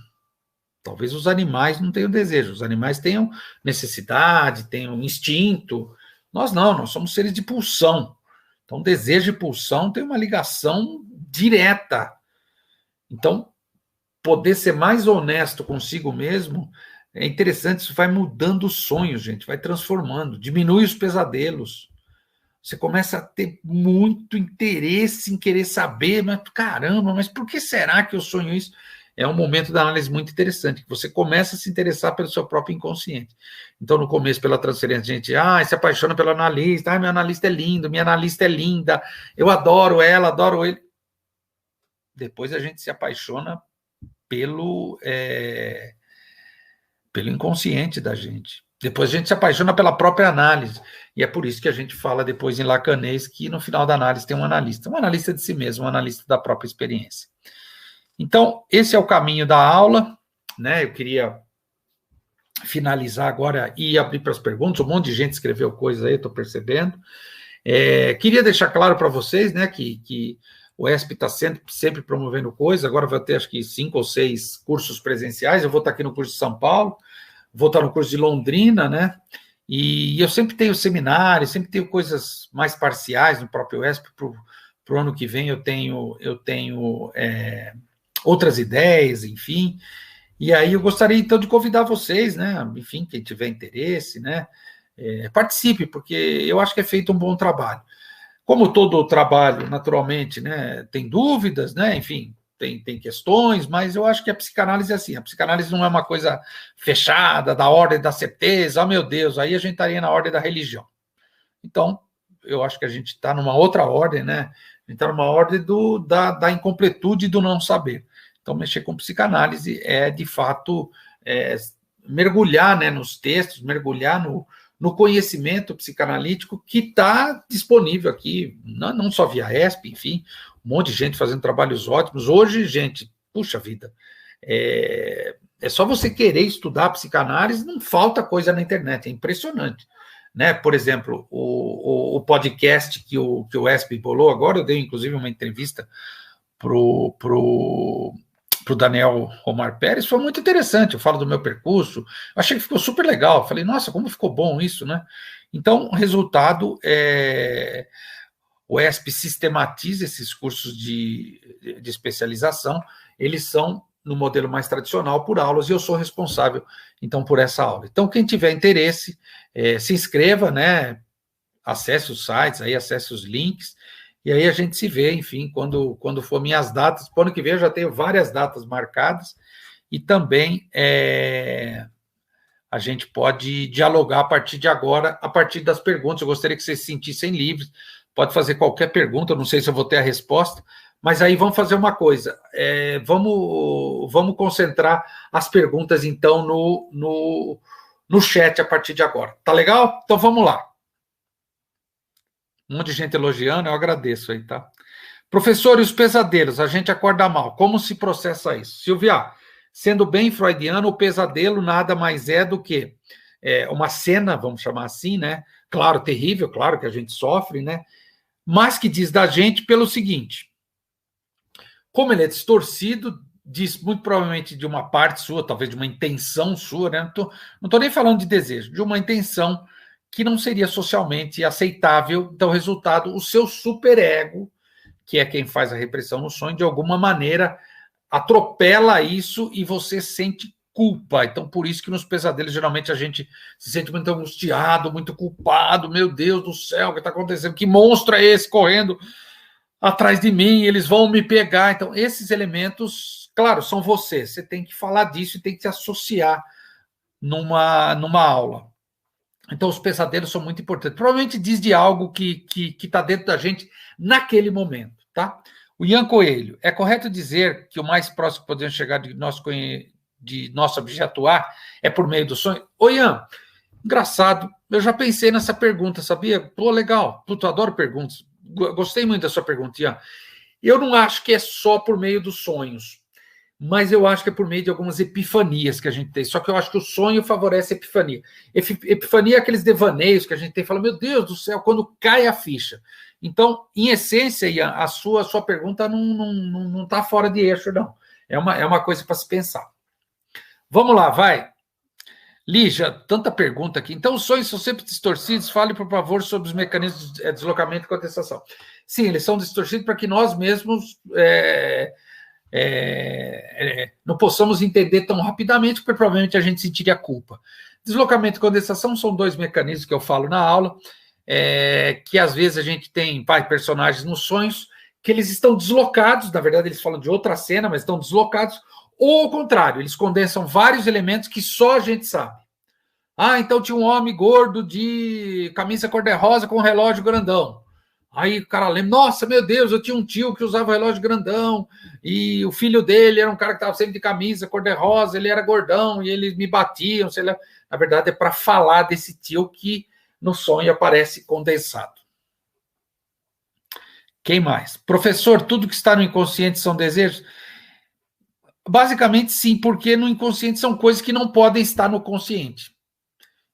S2: Talvez os animais não tenham desejo, os animais tenham necessidade, tenham instinto. Nós não, nós somos seres de pulsão. Então, desejo e pulsão tem uma ligação direta. Então, poder ser mais honesto consigo mesmo é interessante, isso vai mudando os sonhos, gente, vai transformando, diminui os pesadelos. Você começa a ter muito interesse em querer saber, mas caramba, mas por que será que eu sonho isso? É um momento da análise muito interessante, que você começa a se interessar pelo seu próprio inconsciente. Então, no começo, pela transferência, a gente se apaixona pelo analista, meu analista é lindo, minha analista é linda, eu adoro ela, adoro ele. Depois a gente se apaixona pelo inconsciente da gente. Depois a gente se apaixona pela própria análise. E é por isso que a gente fala depois em lacanês que no final da análise tem um analista de si mesmo, um analista da própria experiência. Então, esse é o caminho da aula, né? Eu queria finalizar agora e abrir para as perguntas. Um monte de gente escreveu coisas aí, estou percebendo. Queria deixar claro para vocês, né, que o ESP está sempre promovendo coisas. Agora vai ter, acho que, 5 ou 6 cursos presenciais. Eu vou estar aqui no curso de São Paulo, vou estar no curso de Londrina, né? E eu sempre tenho seminários, sempre tenho coisas mais parciais no próprio ESP. Para o ano que vem eu tenho outras ideias, enfim. E aí eu gostaria, então, de convidar vocês, né? Enfim, quem tiver interesse, né? Participe, porque eu acho que é feito um bom trabalho. Como todo trabalho, naturalmente, né? Tem dúvidas, né? Enfim, tem questões, mas eu acho que a psicanálise é assim. A psicanálise não é uma coisa fechada, da ordem da certeza. Oh, meu Deus, aí a gente estaria na ordem da religião. Então, eu acho que a gente está numa outra ordem, né? A gente está numa ordem da incompletude e do não saber. Então, mexer com psicanálise é, de fato, mergulhar, né, nos textos, mergulhar no conhecimento psicanalítico que está disponível aqui, não só via ESP, enfim, um monte de gente fazendo trabalhos ótimos. Hoje, gente, puxa vida, é só você querer estudar psicanálise, não falta coisa na internet, é impressionante. Né? Por exemplo, o podcast que o ESP bolou agora, eu dei inclusive uma entrevista pro Daniel Omar Pérez, foi muito interessante. Eu falo do meu percurso, achei que ficou super legal. Falei, nossa, como ficou bom isso, né? Então, o resultado é o ESP sistematiza esses cursos de especialização, eles são no modelo mais tradicional por aulas, e eu sou responsável, então, por essa aula. Então, quem tiver interesse, se inscreva, né? Acesse os sites, aí acesse os links, e aí a gente se vê, enfim, quando for minhas datas. Para o ano que vem eu já tenho várias datas marcadas, e também a gente pode dialogar a partir de agora, a partir das perguntas. Eu gostaria que vocês se sentissem livres, pode fazer qualquer pergunta, eu não sei se eu vou ter a resposta, mas aí vamos fazer uma coisa, vamos concentrar as perguntas, então, no chat a partir de agora. Tá legal? Então vamos lá. Um monte de gente elogiando, eu agradeço aí, tá? Professor, e os pesadelos? A gente acorda mal. Como se processa isso? Silvia, sendo bem freudiano, o pesadelo nada mais é do que uma cena, vamos chamar assim, né? Claro, terrível, claro que a gente sofre, né? Mas que diz da gente pelo seguinte: como ele é distorcido, diz muito provavelmente de uma parte sua, talvez de uma intenção sua, né? Não tô nem falando de desejo, de uma intenção que não seria socialmente aceitável. Então, resultado, o seu superego, que é quem faz a repressão no sonho, de alguma maneira atropela isso e você sente culpa. Então, por isso que nos pesadelos, geralmente, a gente se sente muito angustiado, muito culpado. Meu Deus do céu, o que está acontecendo? Que monstro é esse correndo atrás de mim? Eles vão me pegar. Então, esses elementos, claro, são você. Você tem que falar disso e tem que se associar numa aula. Então, os pesadelos são muito importantes. Provavelmente diz de algo que está dentro da gente naquele momento, tá? O Ian Coelho, é correto dizer que o mais próximo que podemos chegar de nosso objeto A é por meio do sonho? Ô, Ian, engraçado, eu já pensei nessa pergunta, sabia? Pô, legal, puto, adoro perguntas. Gostei muito da sua pergunta, Ian. Eu não acho que é só por meio dos sonhos, mas eu acho que é por meio de algumas epifanias que a gente tem. Só que eu acho que o sonho favorece a epifania. Epifania é aqueles devaneios que a gente tem, fala, meu Deus do céu, quando cai a ficha. Então, em essência, Ian, a sua pergunta não está fora de eixo, não. É uma coisa para se pensar. Vamos lá, vai. Lígia, tanta pergunta aqui. Então, os sonhos são sempre distorcidos? Fale, por favor, sobre os mecanismos de deslocamento e contestação. Sim, eles são distorcidos para que nós mesmos não possamos entender tão rapidamente, porque provavelmente a gente sentiria culpa. Deslocamento e condensação são dois mecanismos que eu falo na aula, que às vezes a gente tem personagens nos sonhos que eles estão deslocados, na verdade eles falam de outra cena, mas estão deslocados, ou ao contrário, eles condensam vários elementos que só a gente sabe. Ah, então tinha um homem gordo de camisa cor-de-rosa com um relógio grandão. Aí o cara lembra, nossa, meu Deus, eu tinha um tio que usava relógio grandão, e o filho dele era um cara que estava sempre de camisa cor-de-rosa, ele era gordão, e eles me batiam, sei lá. Na verdade, é para falar desse tio que no sonho aparece condensado. Quem mais? Professor, tudo que está no inconsciente são desejos? Basicamente, sim, porque no inconsciente são coisas que não podem estar no consciente.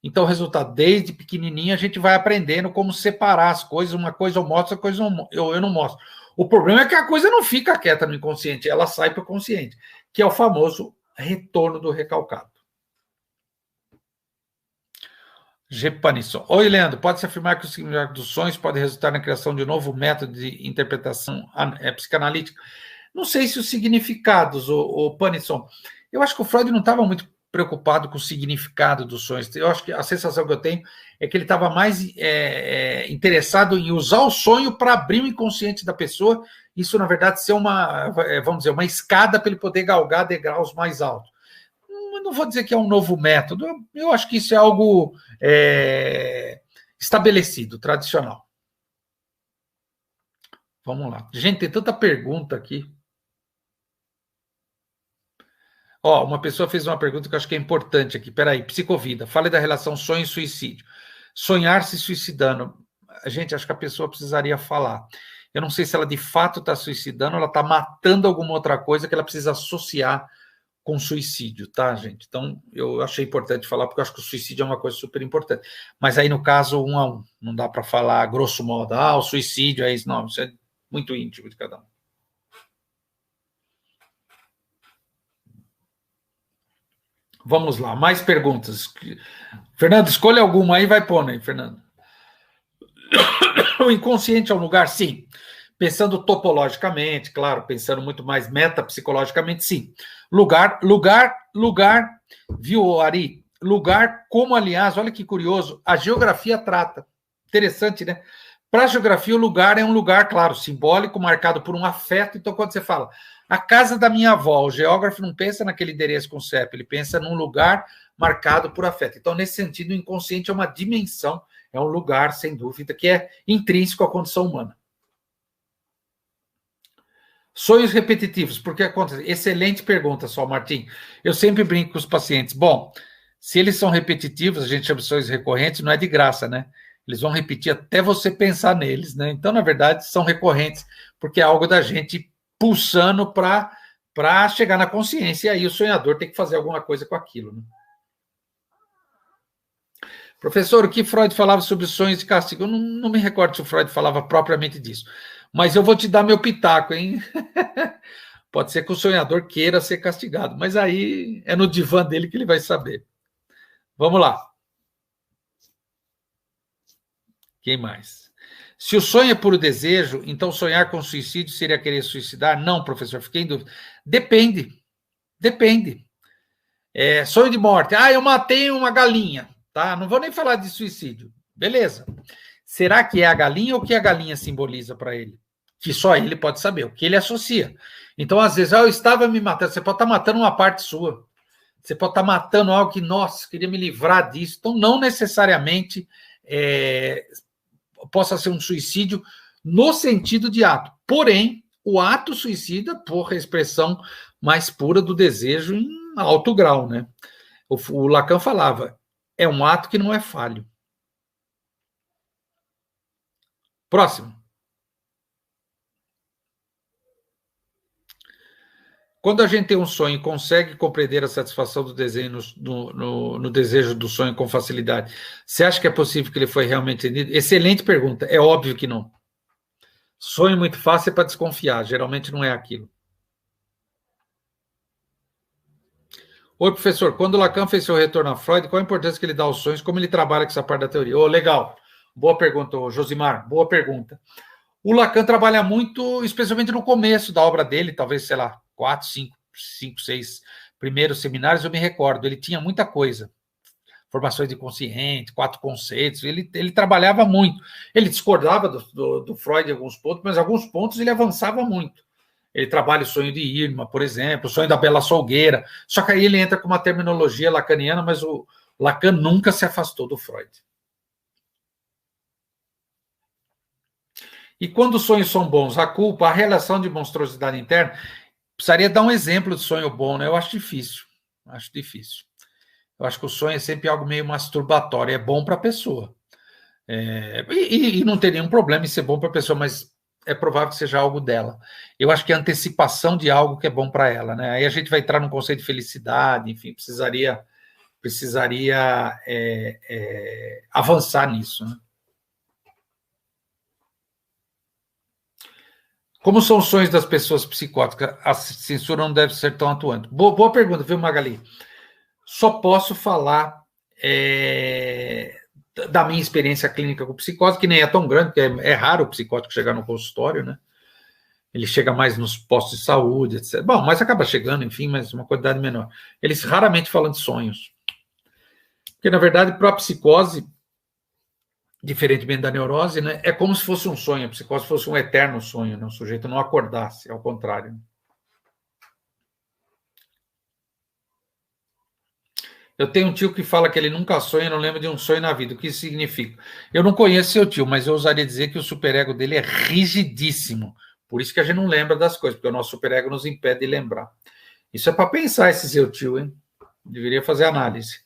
S2: Então, o resultado, desde pequenininho, a gente vai aprendendo como separar as coisas. Uma coisa eu mostro, outra coisa eu não mostro. O problema é que a coisa não fica quieta no inconsciente, ela sai para o consciente, que é o famoso retorno do recalcado. G. Panisson. Oi, Leandro. Pode-se afirmar que o significado dos sonhos pode resultar na criação de um novo método de interpretação psicanalítica? Não sei se os significados, o Panisson. Eu acho que o Freud não estava muito preocupado com o significado dos sonhos. Eu acho que a sensação que eu tenho é que ele estava mais interessado em usar o sonho para abrir o inconsciente da pessoa. Isso, na verdade, ser vamos dizer, uma escada para ele poder galgar degraus mais altos. Não vou dizer que é um novo método, eu acho que isso é algo estabelecido, tradicional. Vamos lá. Gente, tem tanta pergunta aqui. Ó, uma pessoa fez uma pergunta que eu acho que é importante aqui. Peraí, psicovida, fale da relação sonho e suicídio. Sonhar se suicidando. Gente, acho que a pessoa precisaria falar. Eu não sei se ela de fato está suicidando, ou ela está matando alguma outra coisa que ela precisa associar com suicídio, tá, gente? Então, eu achei importante falar, porque eu acho que o suicídio é uma coisa super importante. Mas aí, no caso, 1 a 1. Não dá para falar grosso modo, o suicídio é isso. Não, isso é muito íntimo de cada um. Vamos lá, mais perguntas. Fernando, escolha alguma aí, vai pondo aí, Fernando. O inconsciente é um lugar? Sim. Pensando topologicamente, claro, pensando muito mais metapsicologicamente, sim. Lugar, viu, Ari? Lugar como, aliás, olha que curioso, a geografia trata. Interessante, né? Para a geografia, o lugar é um lugar, claro, simbólico, marcado por um afeto. Então, quando você fala, a casa da minha avó, o geógrafo não pensa naquele endereço com CEP, ele pensa num lugar marcado por afeto. Então, nesse sentido, o inconsciente é uma dimensão, é um lugar, sem dúvida, que é intrínseco à condição humana. Sonhos repetitivos, por que acontece? Excelente pergunta, só, Martim. Eu sempre brinco com os pacientes. Bom, se eles são repetitivos, a gente chama de sonhos recorrentes, não é de graça, né? Eles vão repetir até você pensar neles, né? Então, na verdade, são recorrentes, porque é algo da gente pulsando para chegar na consciência, e aí o sonhador tem que fazer alguma coisa com aquilo, né? Professor, o que Freud falava sobre sonhos de castigo? Eu não me recordo se o Freud falava propriamente disso. Mas eu vou te dar meu pitaco, hein? Pode ser que o sonhador queira ser castigado, mas aí é no divã dele que ele vai saber. Vamos lá. Quem mais? Se o sonho é puro desejo, então sonhar com suicídio seria querer suicidar? Não, professor, fiquei em dúvida. Depende. Sonho de morte. Eu matei uma galinha, tá? Não vou nem falar de suicídio. Beleza. Será que é a galinha ou que a galinha simboliza para ele? Que só ele pode saber, o que ele associa. Então, às vezes, eu estava me matando. Você pode estar matando uma parte sua. Você pode estar matando algo que, nossa, queria me livrar disso. Então, não necessariamente possa ser um suicídio no sentido de ato. Porém, o ato suicida, por expressão mais pura do desejo em alto grau, né? O Lacan falava, é um ato que não é falho. Próximo. Quando a gente tem um sonho e consegue compreender a satisfação do desenho no desejo do sonho com facilidade, você acha que é possível que ele foi realmente entendido? Excelente pergunta. É óbvio que não. Sonho muito fácil é para desconfiar. Geralmente não é aquilo. Oi, professor. Quando Lacan fez seu retorno a Freud, qual a importância que ele dá aos sonhos? Como ele trabalha com essa parte da teoria? Legal. Boa pergunta, Josimar. Boa pergunta. O Lacan trabalha muito, especialmente no começo da obra dele, talvez, sei lá, 4, 5, 6 primeiros seminários, eu me recordo, ele tinha muita coisa, formações de consciente, 4 conceitos, ele trabalhava muito, ele discordava do Freud em alguns pontos, mas em alguns pontos ele avançava muito. Ele trabalha o sonho de Irma, por exemplo, o sonho da Bela Solgueira, só que aí ele entra com uma terminologia lacaniana, mas o Lacan nunca se afastou do Freud. E quando os sonhos são bons, a culpa, a relação de monstruosidade interna, precisaria dar um exemplo de sonho bom, né? Eu acho difícil. Eu acho que o sonho é sempre algo meio masturbatório, é bom para a pessoa. E não tem nenhum problema em ser bom para a pessoa, mas é provável que seja algo dela. Eu acho que é a antecipação de algo que é bom para ela, né? Aí a gente vai entrar num conceito de felicidade, enfim, precisaria avançar nisso, né? Como são os sonhos das pessoas psicóticas? A censura não deve ser tão atuante. Boa pergunta, viu, Magali? Só posso falar da minha experiência clínica com psicose, que nem é tão grande, porque é raro o psicótico chegar no consultório, né? Ele chega mais nos postos de saúde, etc. Bom, mas acaba chegando, enfim, mas uma quantidade menor. Eles raramente falam de sonhos. Porque, na verdade, para a psicose, diferentemente da neurose, né, é como se fosse um sonho. A psicose fosse um eterno sonho, né? O sujeito não acordasse, ao contrário. Eu tenho um tio que fala que ele nunca sonha, não lembra de um sonho na vida. O que isso significa? Eu não conheço seu tio, mas eu ousaria dizer que o superego dele é rigidíssimo. Por isso que a gente não lembra das coisas, porque o nosso superego nos impede de lembrar. Isso é para pensar, esse seu tio, hein? Deveria fazer análise.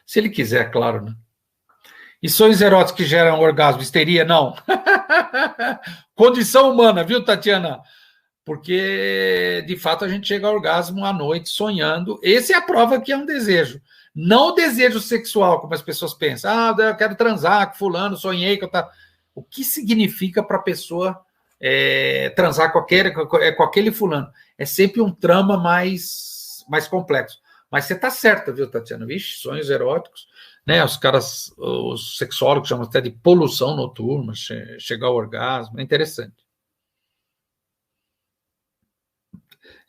S2: Se ele quiser, claro, né? E sonhos eróticos que geram orgasmo, histeria? Não. Condição humana, viu, Tatiana? Porque, de fato, a gente chega ao orgasmo à noite sonhando. Essa é a prova que é um desejo. Não o desejo sexual, como as pessoas pensam. Ah, eu quero transar com fulano, sonhei que eu tava... O que significa para a pessoa transar com aquele fulano? É sempre um trama mais complexo. Mas você está certa, viu, Tatiana? Vixe, sonhos eróticos, né? Os sexólogos chamam até de poluição noturna, chegar ao orgasmo, é interessante.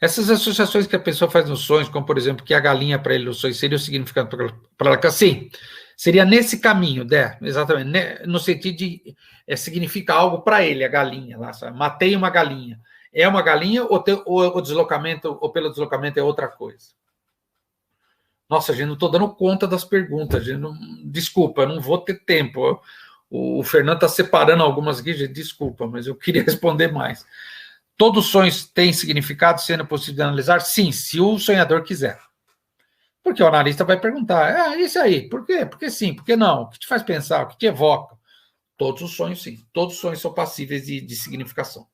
S2: Essas associações que a pessoa faz nos sonhos, como, por exemplo, que a galinha para ele no sonho seria o significado para ela, sim, seria nesse caminho, exatamente, né, no sentido de significa algo para ele, a galinha, lá, sabe? Matei uma galinha. É uma galinha ou o deslocamento, ou pelo deslocamento é outra coisa? Nossa, gente, não estou dando conta das perguntas, gente, desculpa, eu não vou ter tempo. O Fernando está separando algumas aqui, gente, desculpa, mas eu queria responder mais. Todos os sonhos têm significado, sendo possível de analisar? Sim, se o sonhador quiser. Porque o analista vai perguntar, isso aí, por quê? Por que sim, por que não? O que te faz pensar? O que te evoca? Todos os sonhos, sim. Todos os sonhos são passíveis de significação.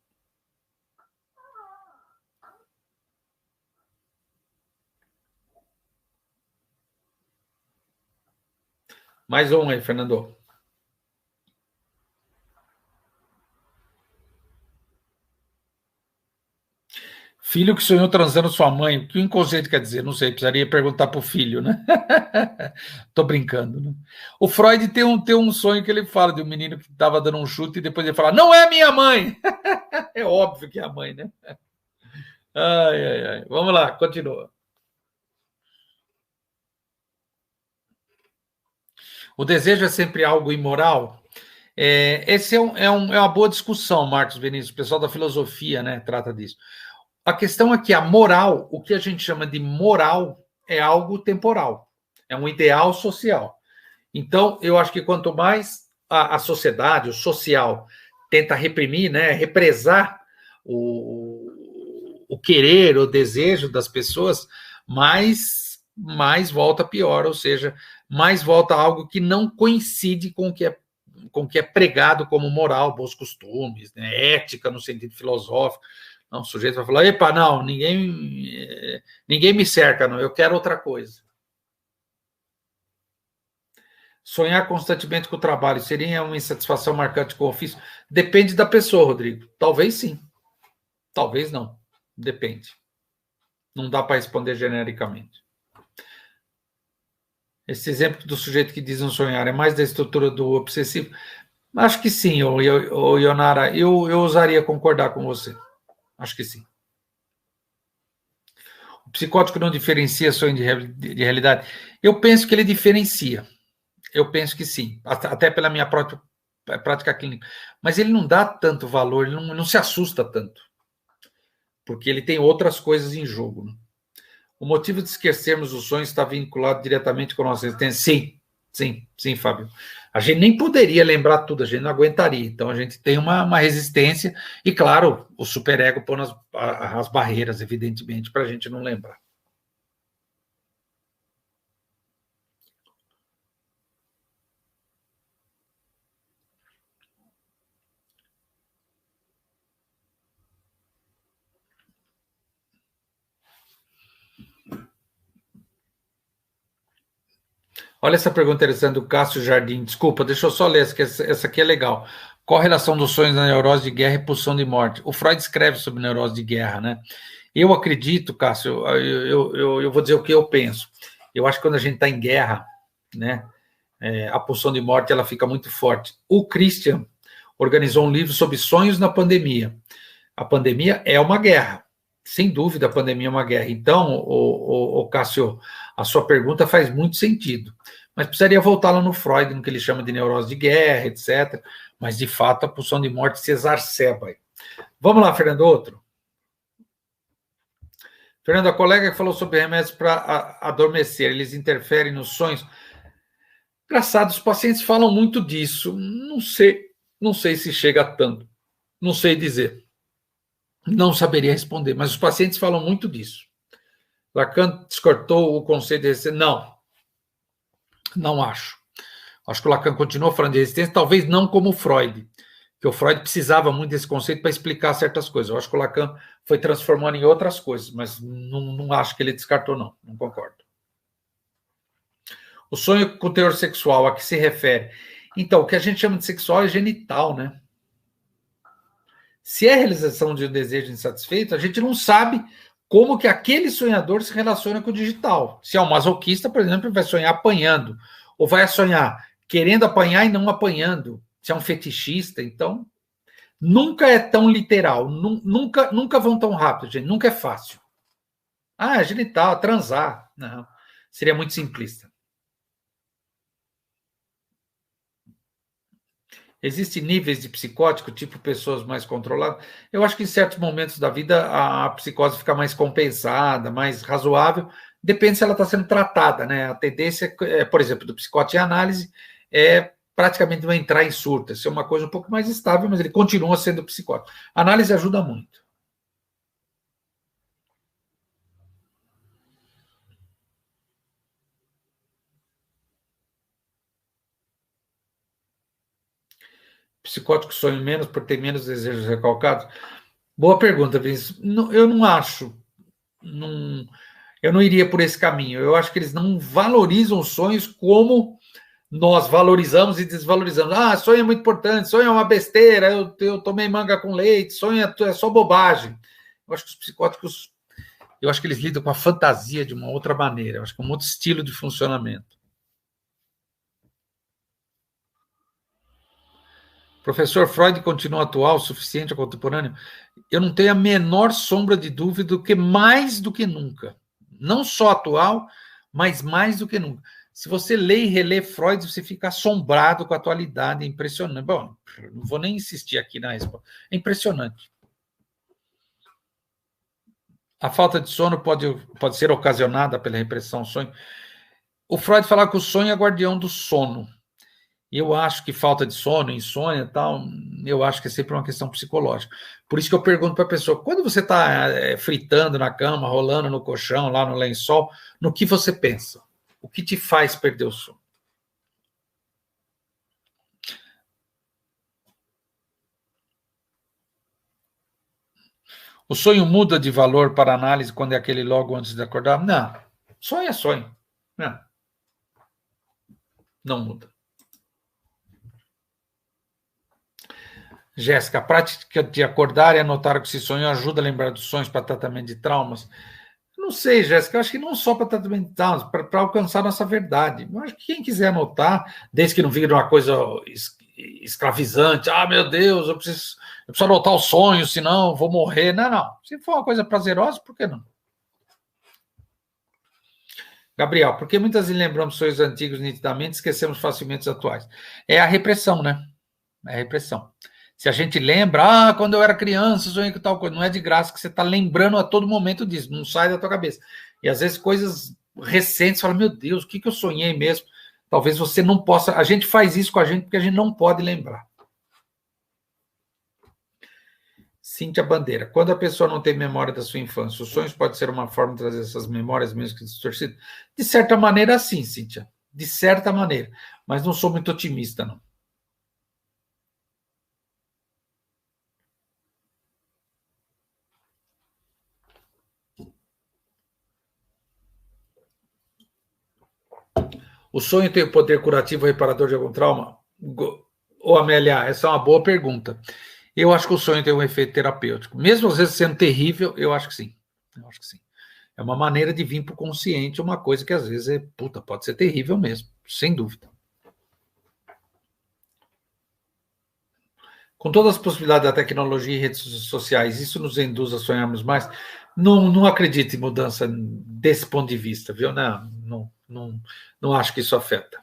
S2: Mais um aí, Fernando. Filho que sonhou transando sua mãe, o que o inconsciente quer dizer? Não sei, precisaria perguntar para o filho, né? Tô brincando, né? O Freud tem um sonho que ele fala de um menino que estava dando um chute e depois ele fala, não é minha mãe! É óbvio que é a mãe, né? Ai. Vamos lá, continua. O desejo é sempre algo imoral? Esse é uma boa discussão, Marcos Vinícius, o pessoal da filosofia, né, trata disso. A questão é que a moral, o que a gente chama de moral, é algo temporal, é um ideal social. Então, eu acho que quanto mais a sociedade, o social, tenta reprimir, né, represar o querer, o desejo das pessoas, mais volta pior, ou seja, mais volta algo que não coincide com o que é pregado como moral, bons costumes, né, ética no sentido filosófico. Não, o sujeito vai falar, epa, não, ninguém me cerca, não, eu quero outra coisa. Sonhar constantemente com o trabalho seria uma insatisfação marcante com o ofício? Depende da pessoa, Rodrigo. Talvez sim, talvez não, depende. Não dá para responder genericamente. Esse exemplo do sujeito que diz não sonhar é mais da estrutura do obsessivo? Acho que sim, Ionara, eu ousaria concordar com você. Acho que sim. O psicótico não diferencia sonho de realidade? Eu penso que ele diferencia. Eu penso que sim, até pela minha própria prática clínica. Mas ele não dá tanto valor, ele não se assusta tanto. Porque ele tem outras coisas em jogo. Né? O motivo de esquecermos os sonhos está vinculado diretamente com a nossa existência? Sim, Fábio. A gente nem poderia lembrar tudo, a gente não aguentaria. Então, a gente tem uma resistência. E, claro, o superego põe as barreiras, evidentemente, para a gente não lembrar. Olha essa pergunta interessante do Cássio Jardim. Desculpa, deixa eu só ler, essa aqui é legal. Qual a relação dos sonhos na neurose de guerra e pulsão de morte? O Freud escreve sobre neurose de guerra, né? Eu acredito, Cássio, eu vou dizer o que eu penso. Eu acho que quando a gente está em guerra, né, a pulsão de morte ela fica muito forte. O Christian organizou um livro sobre sonhos na pandemia. A pandemia é uma guerra. Sem dúvida, a pandemia é uma guerra. Então, o Cássio, a sua pergunta faz muito sentido. Mas precisaria voltar lá no Freud, no que ele chama de neurose de guerra, etc. Mas, de fato, a pulsão de morte se exacerba. Vamos lá, Fernando, outro. Fernando, a colega que falou sobre remédios para adormecer, eles interferem nos sonhos. Engraçado, os pacientes falam muito disso. Não sei se chega a tanto. Não sei dizer. Não saberia responder, mas os pacientes falam muito disso. Lacan descartou o conceito de resistência? Não acho. Acho que o Lacan continua falando de resistência, talvez não como o Freud, que o Freud precisava muito desse conceito para explicar certas coisas. Eu acho que o Lacan foi transformando em outras coisas, mas não acho que ele descartou, não concordo. O sonho com teor sexual, a que se refere? Então, o que a gente chama de sexual é genital, né? Se é a realização de um desejo insatisfeito, a gente não sabe como que aquele sonhador se relaciona com o digital. Se é um masoquista, por exemplo, vai sonhar apanhando, ou vai sonhar querendo apanhar e não apanhando. Se é um fetichista, então, nunca é tão literal, nunca vão tão rápido, gente, nunca é fácil. Ah, genital, transar. Não, seria muito simplista. Existem níveis de psicótico, tipo pessoas mais controladas? Eu acho que em certos momentos da vida a psicose fica mais compensada, mais razoável, depende se ela está sendo tratada, né? A tendência, por exemplo, do psicótico em análise é praticamente não entrar em surto, ser uma coisa um pouco mais estável, mas ele continua sendo psicótico. A análise ajuda muito. Psicótico sonha menos por ter menos desejos recalcados? Boa pergunta, Vinícius. Eu não acho. Eu não iria por esse caminho. Eu acho que eles não valorizam os sonhos como nós valorizamos e desvalorizamos. Ah, sonho é muito importante, sonho é uma besteira, eu tomei manga com leite, sonho é só bobagem. Eu acho que os psicóticos, eu acho que eles lidam com a fantasia de uma outra maneira, eu acho que é um outro estilo de funcionamento. Professor Freud continua atual o suficiente, contemporâneo? Eu não tenho a menor sombra de dúvida do que mais do que nunca. Não só atual, mas mais do que nunca. Se você lê e relê Freud, você fica assombrado com a atualidade, é impressionante. Bom, não vou nem insistir aqui na resposta. É impressionante. A falta de sono pode ser ocasionada pela repressão ao sonho. O Freud falava que o sonho é guardião do sono. Eu acho que falta de sono, insônia e tal, eu acho que é sempre uma questão psicológica. Por isso que eu pergunto para a pessoa, quando você está fritando na cama, rolando no colchão, lá no lençol, no que você pensa? O que te faz perder o sono? O sonho muda de valor para análise quando é aquele logo antes de acordar? Não. Sonho é sonho. Não muda. Jéssica, a prática de acordar e anotar o que se sonhou ajuda a lembrar dos sonhos para tratamento de traumas? Não sei, Jéssica, eu acho que não só para tratamento de traumas, para alcançar nossa verdade. Eu acho que quem quiser anotar, desde que não vire uma coisa escravizante, meu Deus, eu preciso anotar os sonhos, senão eu vou morrer. Não. Se for uma coisa prazerosa, por que não? Gabriel, por que muitas vezes lembramos sonhos antigos nitidamente e esquecemos facilmente os atuais? É a repressão, né? É a repressão. Se a gente lembra, quando eu era criança, sonhei com tal coisa, não é de graça que você está lembrando a todo momento disso, não sai da tua cabeça. E às vezes coisas recentes, você fala, meu Deus, o que eu sonhei mesmo? Talvez você não possa, a gente faz isso com a gente porque a gente não pode lembrar. Cíntia Bandeira, quando a pessoa não tem memória da sua infância, os sonhos podem ser uma forma de trazer essas memórias mesmo que distorcidas? De certa maneira, sim, Cíntia, de certa maneira, mas não sou muito otimista, não. O sonho tem o poder curativo reparador de algum trauma? Ô, Amélia, essa é uma boa pergunta. Eu acho que o sonho tem um efeito terapêutico. Mesmo às vezes sendo terrível, eu acho que sim. É uma maneira de vir para o consciente uma coisa que às vezes pode ser terrível mesmo, sem dúvida. Com todas as possibilidades da tecnologia e redes sociais, isso nos induz a sonharmos mais? Não acredito em mudança desse ponto de vista, viu? Não acho que isso afeta.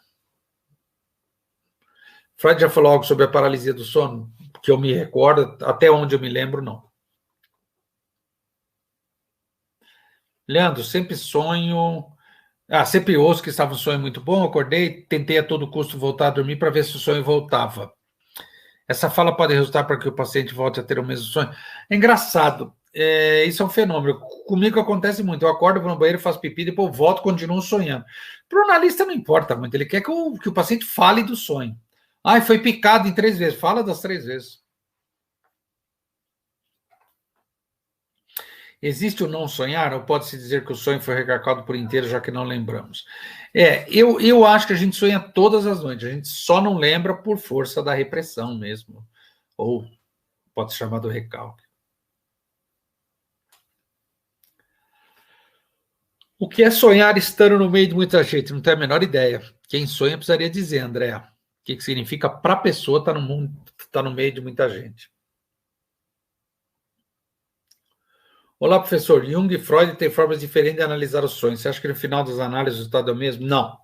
S2: Freud já falou algo sobre a paralisia do sono, que eu me recordo, até onde eu me lembro, não. Leandro, sempre sonho... sempre ouço que estava um sonho muito bom, acordei, tentei a todo custo voltar a dormir para ver se o sonho voltava. Essa fala pode resultar para que o paciente volte a ter o mesmo sonho. É engraçado, isso é um fenômeno. Comigo acontece muito, eu acordo, vou no banheiro, faço pipi, depois volto, continuo sonhando. Para o analista não importa muito, ele quer que o paciente fale do sonho. Foi picado em 3 vezes, fala das 3 vezes. Existe o não sonhar, ou pode-se dizer que o sonho foi recalcado por inteiro, já que não lembramos? Eu acho que a gente sonha todas as noites, a gente só não lembra por força da repressão mesmo, ou pode ser chamado recalque. O que é sonhar estando no meio de muita gente? Não tenho a menor ideia. Quem sonha precisaria dizer, André. O que significa para a pessoa estar no meio de muita gente? Olá, professor. Jung e Freud têm formas diferentes de analisar os sonhos. Você acha que no final das análises o resultado é o mesmo? Não.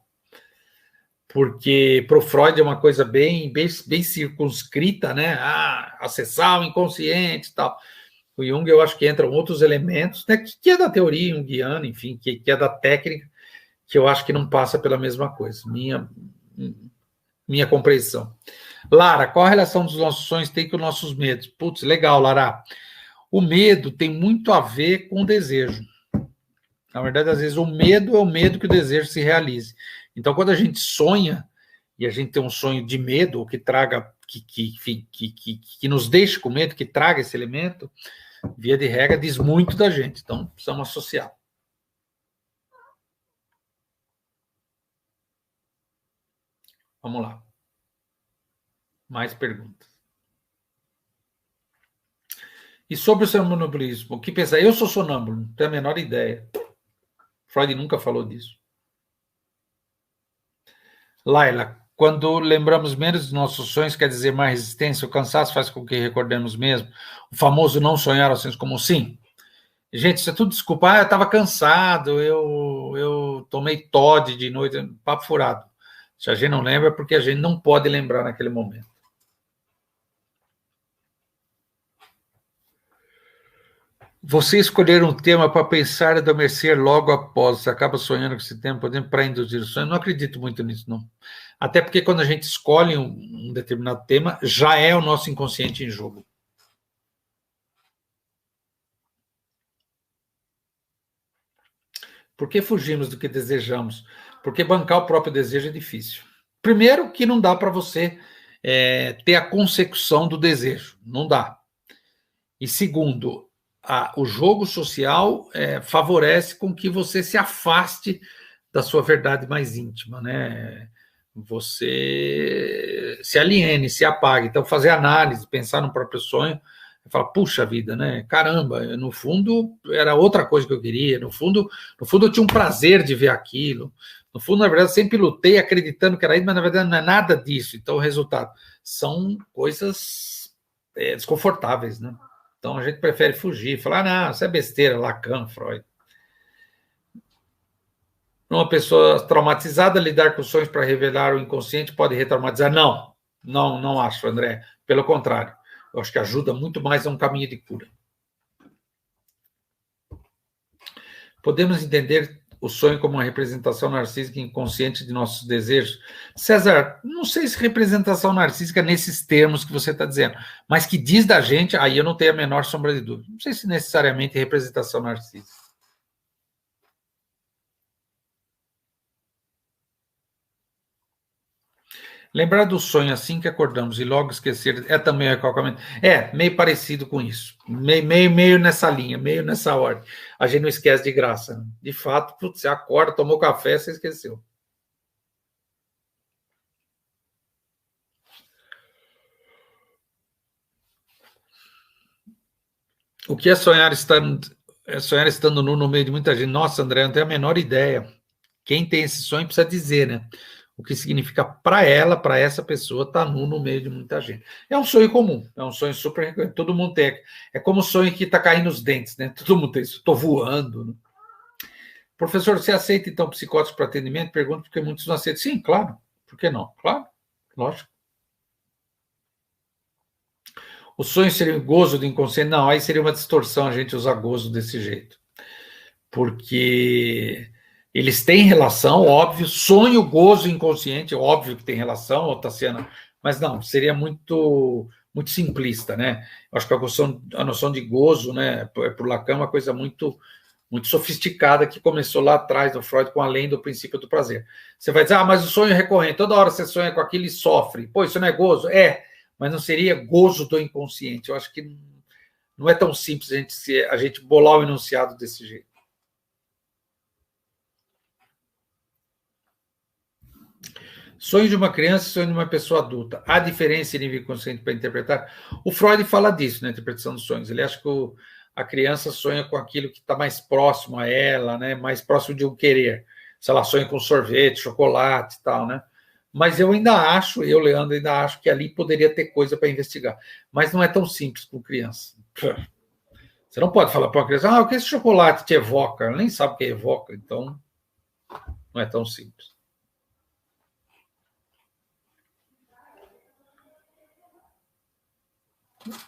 S2: Porque para o Freud é uma coisa bem circunscrita, né? Acessar o inconsciente e tal. O Jung, eu acho que entram outros elementos, né? Que é da teoria junguiana, enfim, que é da técnica, que eu acho que não passa pela mesma coisa. Minha compreensão. Lara, qual a relação dos nossos sonhos tem com os nossos medos? Putz, legal, Lara. O medo tem muito a ver com o desejo. Na verdade, às vezes, o medo é o medo que o desejo se realize. Então, quando a gente sonha, e a gente tem um sonho de medo, ou que traga, que nos deixe com medo, que traga esse elemento, via de regra, diz muito da gente. Então, precisamos associar. Vamos lá. Mais perguntas. E sobre o sonambulismo, o que pensar? Eu sou sonâmbulo, não tenho a menor ideia. Freud nunca falou disso. Laila, quando lembramos menos dos nossos sonhos, quer dizer mais resistência, o cansaço faz com que recordemos mesmo. O famoso não sonhar ao senso comum, sim. Gente, isso é tudo desculpa. Eu estava cansado, eu tomei Todd de noite, papo furado. Se a gente não lembra, é porque a gente não pode lembrar naquele momento. Você escolher um tema para pensar e adormecer logo após, você acaba sonhando com esse tema, podendo para induzir o sonho. Não acredito muito nisso, não. Até porque quando a gente escolhe um determinado tema, já é o nosso inconsciente em jogo. Por que fugimos do que desejamos? Porque bancar o próprio desejo é difícil. Primeiro, que não dá para você ter a consecução do desejo. Não dá. E segundo, o jogo social favorece com que você se afaste da sua verdade mais íntima, né? Você se aliene, se apague. Então, fazer análise, pensar no próprio sonho, fala, puxa vida, né? Caramba, no fundo era outra coisa que eu queria. No fundo eu tinha um prazer de ver aquilo. No fundo, na verdade, eu sempre lutei acreditando que era isso, mas na verdade não é nada disso. Então, o resultado são coisas desconfortáveis, né? Então a gente prefere fugir, falar, não, isso é besteira, Lacan, Freud. Uma pessoa traumatizada, lidar com sonhos para revelar o inconsciente pode retraumatizar? Não acho, André. Pelo contrário, eu acho que ajuda muito mais a um caminho de cura. Podemos entender o sonho como uma representação narcísica inconsciente de nossos desejos? César, não sei se representação narcísica nesses termos que você está dizendo, mas que diz da gente, aí eu não tenho a menor sombra de dúvida. Não sei se necessariamente representação narcísica. Lembrar do sonho assim que acordamos e logo esquecer é também o recalcamento. Meio parecido com isso. Meio nessa linha, meio nessa ordem. A gente não esquece de graça. Né? De fato, você acorda, tomou café, você esqueceu. O que é sonhar estando nu no meio de muita gente? Nossa, André, não tenho a menor ideia. Quem tem esse sonho precisa dizer, né? o que significa para ela, para essa pessoa, estar nu no meio de muita gente. É um sonho comum, é um sonho super recorrente, todo mundo tem. É como o sonho que está caindo os dentes, né? Todo mundo tem isso, estou voando. Né? Professor, você aceita, então, psicóticos para atendimento? Pergunto porque muitos não aceitam. Sim, claro. Por que não? Claro, lógico. O sonho seria o gozo do inconsciente? Não, aí seria uma distorção a gente usar gozo desse jeito. Porque eles têm relação, óbvio, sonho, gozo inconsciente, óbvio que tem relação, Otaciana, mas não, seria muito simplista, né? Eu acho que a noção de gozo, né, por Lacan, é uma coisa muito sofisticada que começou lá atrás do Freud com além do princípio do prazer. Você vai dizer, mas o sonho é recorrente, toda hora você sonha com aquilo e sofre. Pô, isso não é gozo? É, mas não seria gozo do inconsciente. Eu acho que não é tão simples a gente bolar o enunciado desse jeito. Sonho de uma criança e sonho de uma pessoa adulta. Há diferença em nível consciente para interpretar? O Freud fala disso na interpretação dos sonhos. Ele acha que a criança sonha com aquilo que está mais próximo a ela, né? Mais próximo de um querer. Se ela sonha com sorvete, chocolate e tal, né? Mas eu ainda acho, Leandro, ainda acho que ali poderia ter coisa para investigar. Mas não é tão simples com criança. Você não pode falar para uma criança, o que esse chocolate te evoca? Ela nem sabe o que evoca, então não é tão simples.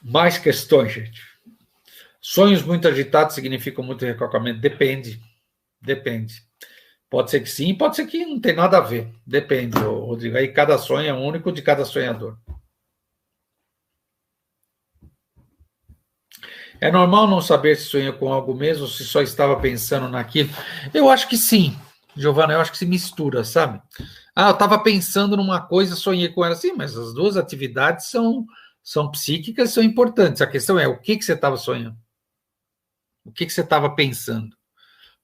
S2: Mais questões, gente. Sonhos muito agitados significam muito recalcamento? Depende. Pode ser que sim, pode ser que não tem nada a ver. Depende, Rodrigo. Aí cada sonho é único de cada sonhador. É normal não saber se sonha com algo mesmo, se só estava pensando naquilo? Eu acho que sim, Giovana, eu acho que se mistura, sabe? Eu estava pensando numa coisa, sonhei com ela. Sim, mas as duas atividades são psíquicas, são importantes. A questão é, o que você estava sonhando? O que você estava pensando?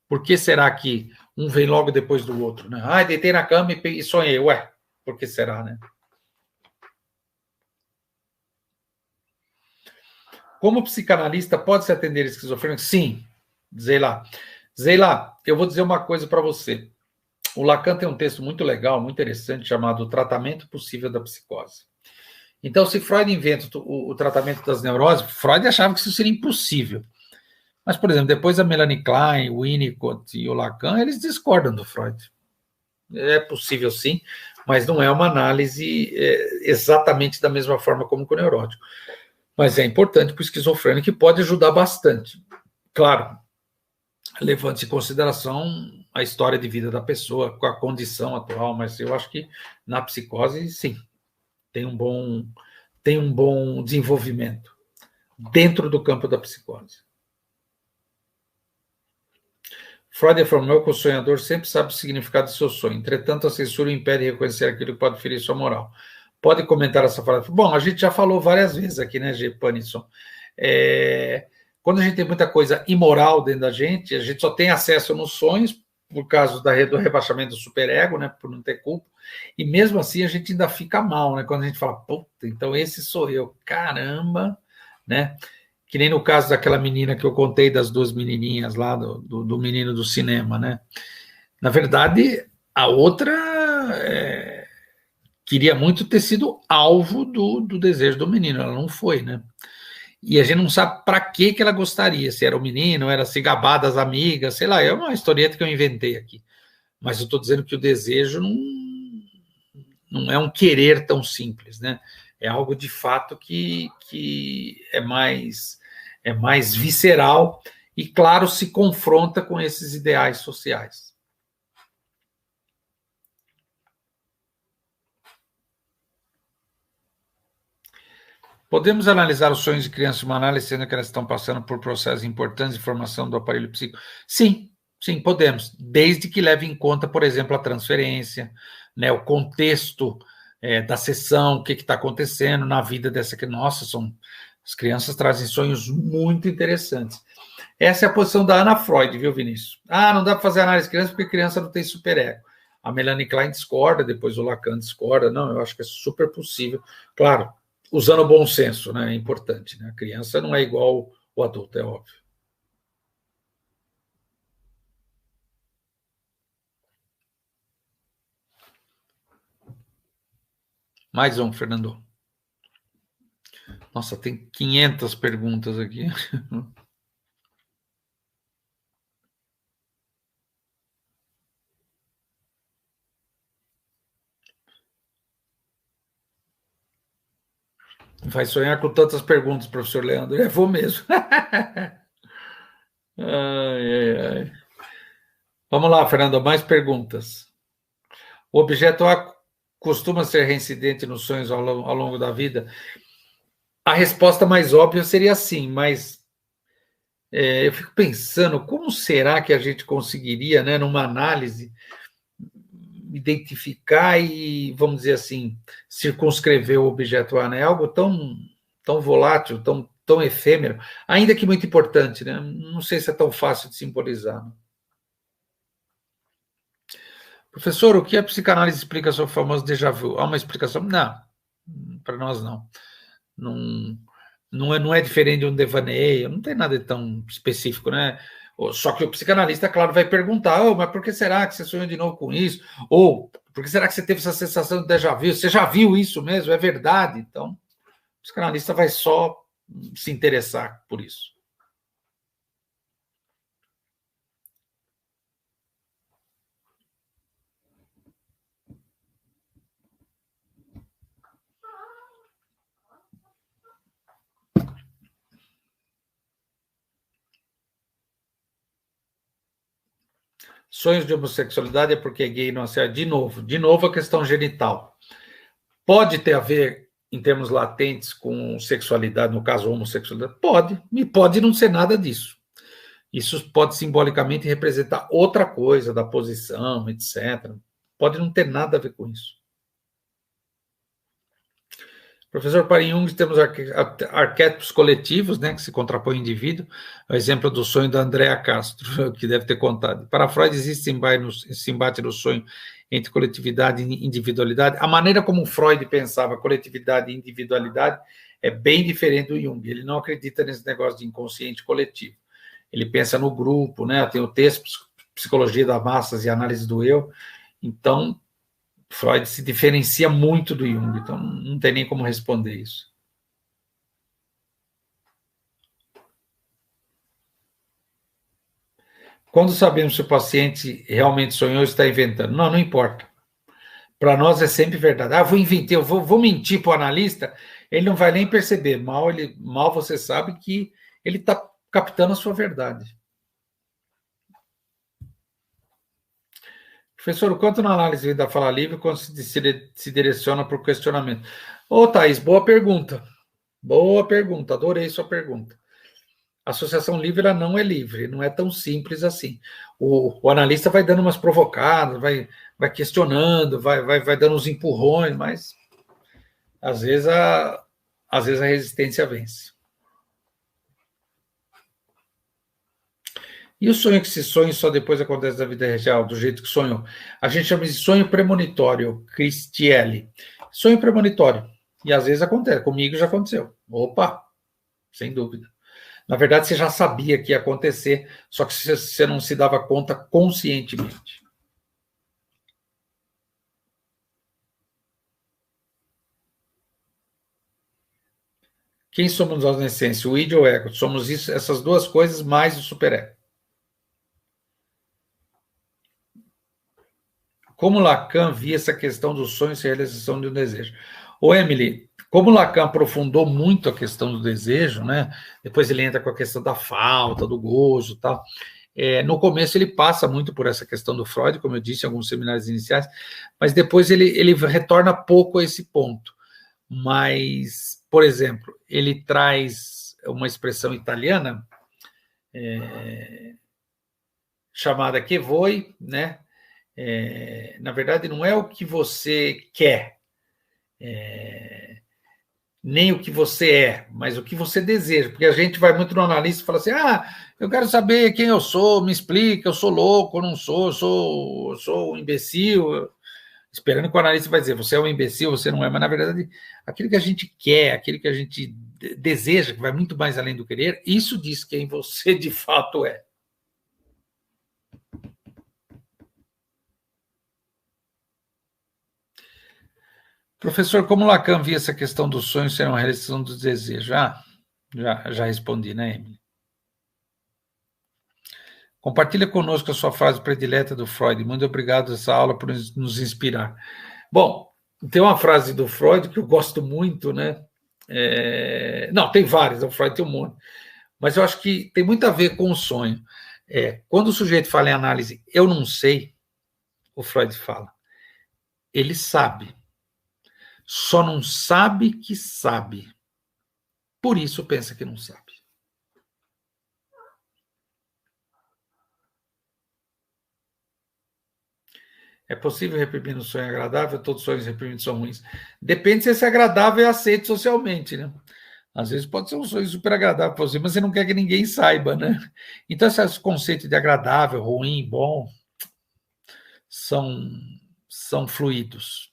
S2: Por que será que um vem logo depois do outro? Né? Deitei na cama e sonhei. Ué, por que será, né? Como psicanalista, pode-se atender esquizofrênico? Sim. Zeila, eu vou dizer uma coisa para você. O Lacan tem um texto muito legal, muito interessante, chamado O Tratamento Possível da Psicose. Então, se Freud inventa o tratamento das neuroses, Freud achava que isso seria impossível. Mas, por exemplo, depois a Melanie Klein, o Winnicott e o Lacan, eles discordam do Freud. É possível sim, mas não é uma análise exatamente da mesma forma como com o neurótico. Mas é importante para o esquizofrênico, que pode ajudar bastante. Claro, levando-se em consideração a história de vida da pessoa, com a condição atual, mas eu acho que na psicose, sim, tem um bom desenvolvimento dentro do campo da psicose. Freud afirmou que o sonhador sempre sabe o significado do seu sonho. Entretanto, a censura o impede de reconhecer aquilo que pode ferir sua moral. Pode comentar essa frase? Bom, a gente já falou várias vezes aqui, né, G. Panisson? Quando a gente tem muita coisa imoral dentro da gente, a gente só tem acesso nos sonhos, por causa do rebaixamento do superego, né, por não ter culpa, e mesmo assim a gente ainda fica mal, né, quando a gente fala, puta, então esse sou eu, caramba, né? Que nem no caso daquela menina que eu contei das duas menininhas lá, do menino do cinema, né? Na verdade, a outra queria muito ter sido alvo do desejo do menino, ela não foi, né? E a gente não sabe para que ela gostaria, se era o menino, era se gabar das amigas, sei lá, é uma historieta que eu inventei aqui. Mas eu estou dizendo que o desejo não é um querer tão simples, né? É algo de fato que é mais visceral e, claro, se confronta com esses ideais sociais. Podemos analisar os sonhos de crianças de uma análise, sendo que elas estão passando por processos importantes de formação do aparelho psíquico? Sim, podemos, desde que leve em conta, por exemplo, a transferência, né, o contexto da sessão, o que está acontecendo na vida dessa criança. Nossa, as crianças trazem sonhos muito interessantes. Essa é a posição da Ana Freud, viu, Vinícius? Não dá para fazer análise de criança porque criança não tem superego. A Melanie Klein discorda, depois o Lacan discorda. Não, eu acho que é super possível. Claro, usando o bom senso, né? É importante. Né? A criança não é igual o adulto, é óbvio. Mais um, Fernando. Nossa, tem 500 perguntas aqui. Vai sonhar com tantas perguntas, professor Leandro. Eu vou mesmo. Ai, ai, ai. Vamos lá, Fernando, mais perguntas. O objeto A costuma ser reincidente nos sonhos ao longo da vida? A resposta mais óbvia seria sim, mas eu fico pensando como será que a gente conseguiria, né, numa análise, identificar e, vamos dizer assim, circunscrever o objeto A, né? É algo tão volátil, tão efêmero, ainda que muito importante, né? Não sei se é tão fácil de simbolizar. Né? Professor, o que a psicanálise explica sobre o famoso déjà vu? Há uma explicação? Não, para nós não. Não é diferente de um devaneio, não tem nada tão específico, né? Só que o psicanalista, claro, vai perguntar, mas por que será que você sonhou de novo com isso? Ou por que será que você teve essa sensação de déjà vu? Você já viu isso mesmo? É verdade? Então, o psicanalista vai só se interessar por isso. Sonhos de homossexualidade é porque é gay não acerta. De novo a questão genital. Pode ter a ver, em termos latentes, com sexualidade, no caso homossexualidade? Pode, e pode não ser nada disso. Isso pode simbolicamente representar outra coisa da posição, etc. Pode não ter nada a ver com isso. Professor, para Jung temos arquétipos coletivos, né, que se contrapõem ao indivíduo, o exemplo do sonho da Andrea Castro, que deve ter contado. Para Freud existe esse embate no sonho entre coletividade e individualidade. A maneira como Freud pensava coletividade e individualidade é bem diferente do Jung. Ele não acredita nesse negócio de inconsciente coletivo. Ele pensa no grupo, né? Tem o texto Psicologia das Massas e Análise do Eu. Então, Freud se diferencia muito do Jung, então não tem nem como responder isso. Quando sabemos se o paciente realmente sonhou ou está inventando? Não importa. Para nós é sempre verdade. Eu vou mentir para o analista, ele não vai nem perceber. Mal você sabe que ele está captando a sua verdade. Professor, o quanto na análise da fala livre quando se direciona para o questionamento? Ô, Thaís, boa pergunta. Boa pergunta, adorei sua pergunta. A associação livre ela não é livre, não é tão simples assim. O analista vai dando umas provocadas, vai questionando, vai dando uns empurrões, mas às vezes a resistência vence. E o sonho que se sonha só depois acontece na vida real, do jeito que sonhou? A gente chama de sonho premonitório, Cristiele. Sonho premonitório. E às vezes acontece, comigo já aconteceu. Opa, sem dúvida. Na verdade, você já sabia que ia acontecer, só que você não se dava conta conscientemente. Quem somos nós na essência? O id ou o ego? Somos isso, essas duas coisas mais o superego. Como Lacan via essa questão dos sonhos e realização de um desejo? Ô, Emily, como Lacan aprofundou muito a questão do desejo, né? Depois ele entra com a questão da falta, do gozo e tal. No começo ele passa muito por essa questão do Freud, como eu disse em alguns seminários iniciais, mas depois ele retorna pouco a esse ponto. Mas, por exemplo, ele traz uma expressão italiana chamada che vuoi, né? Na verdade, não é o que você quer, nem o que você é, mas o que você deseja, porque a gente vai muito no analista e fala assim, eu quero saber quem eu sou, me explica, eu sou louco, eu não sou, eu sou um imbecil, esperando que o analista vai dizer, você é um imbecil, você não é, mas na verdade, aquilo que a gente quer, aquilo que a gente deseja, que vai muito mais além do querer, isso diz quem você de fato é. Professor, como Lacan via essa questão do sonho ser uma realização dos desejos? Já respondi, né, Emily? Compartilha conosco a sua frase predileta do Freud. Muito obrigado essa aula por nos inspirar. Bom, tem uma frase do Freud que eu gosto muito, né? Não, tem várias, o Freud tem um monte. Mas eu acho que tem muito a ver com o sonho. Quando o sujeito fala em análise, eu não sei, o Freud fala, ele sabe. Só não sabe que sabe. Por isso pensa que não sabe. É possível reprimir um sonho agradável? Todos os sonhos reprimidos são ruins. Depende se esse agradável é aceito socialmente, né? Às vezes pode ser um sonho super agradável para você, mas você não quer que ninguém saiba, né? Então, esses conceitos de agradável, ruim, bom, são fluidos.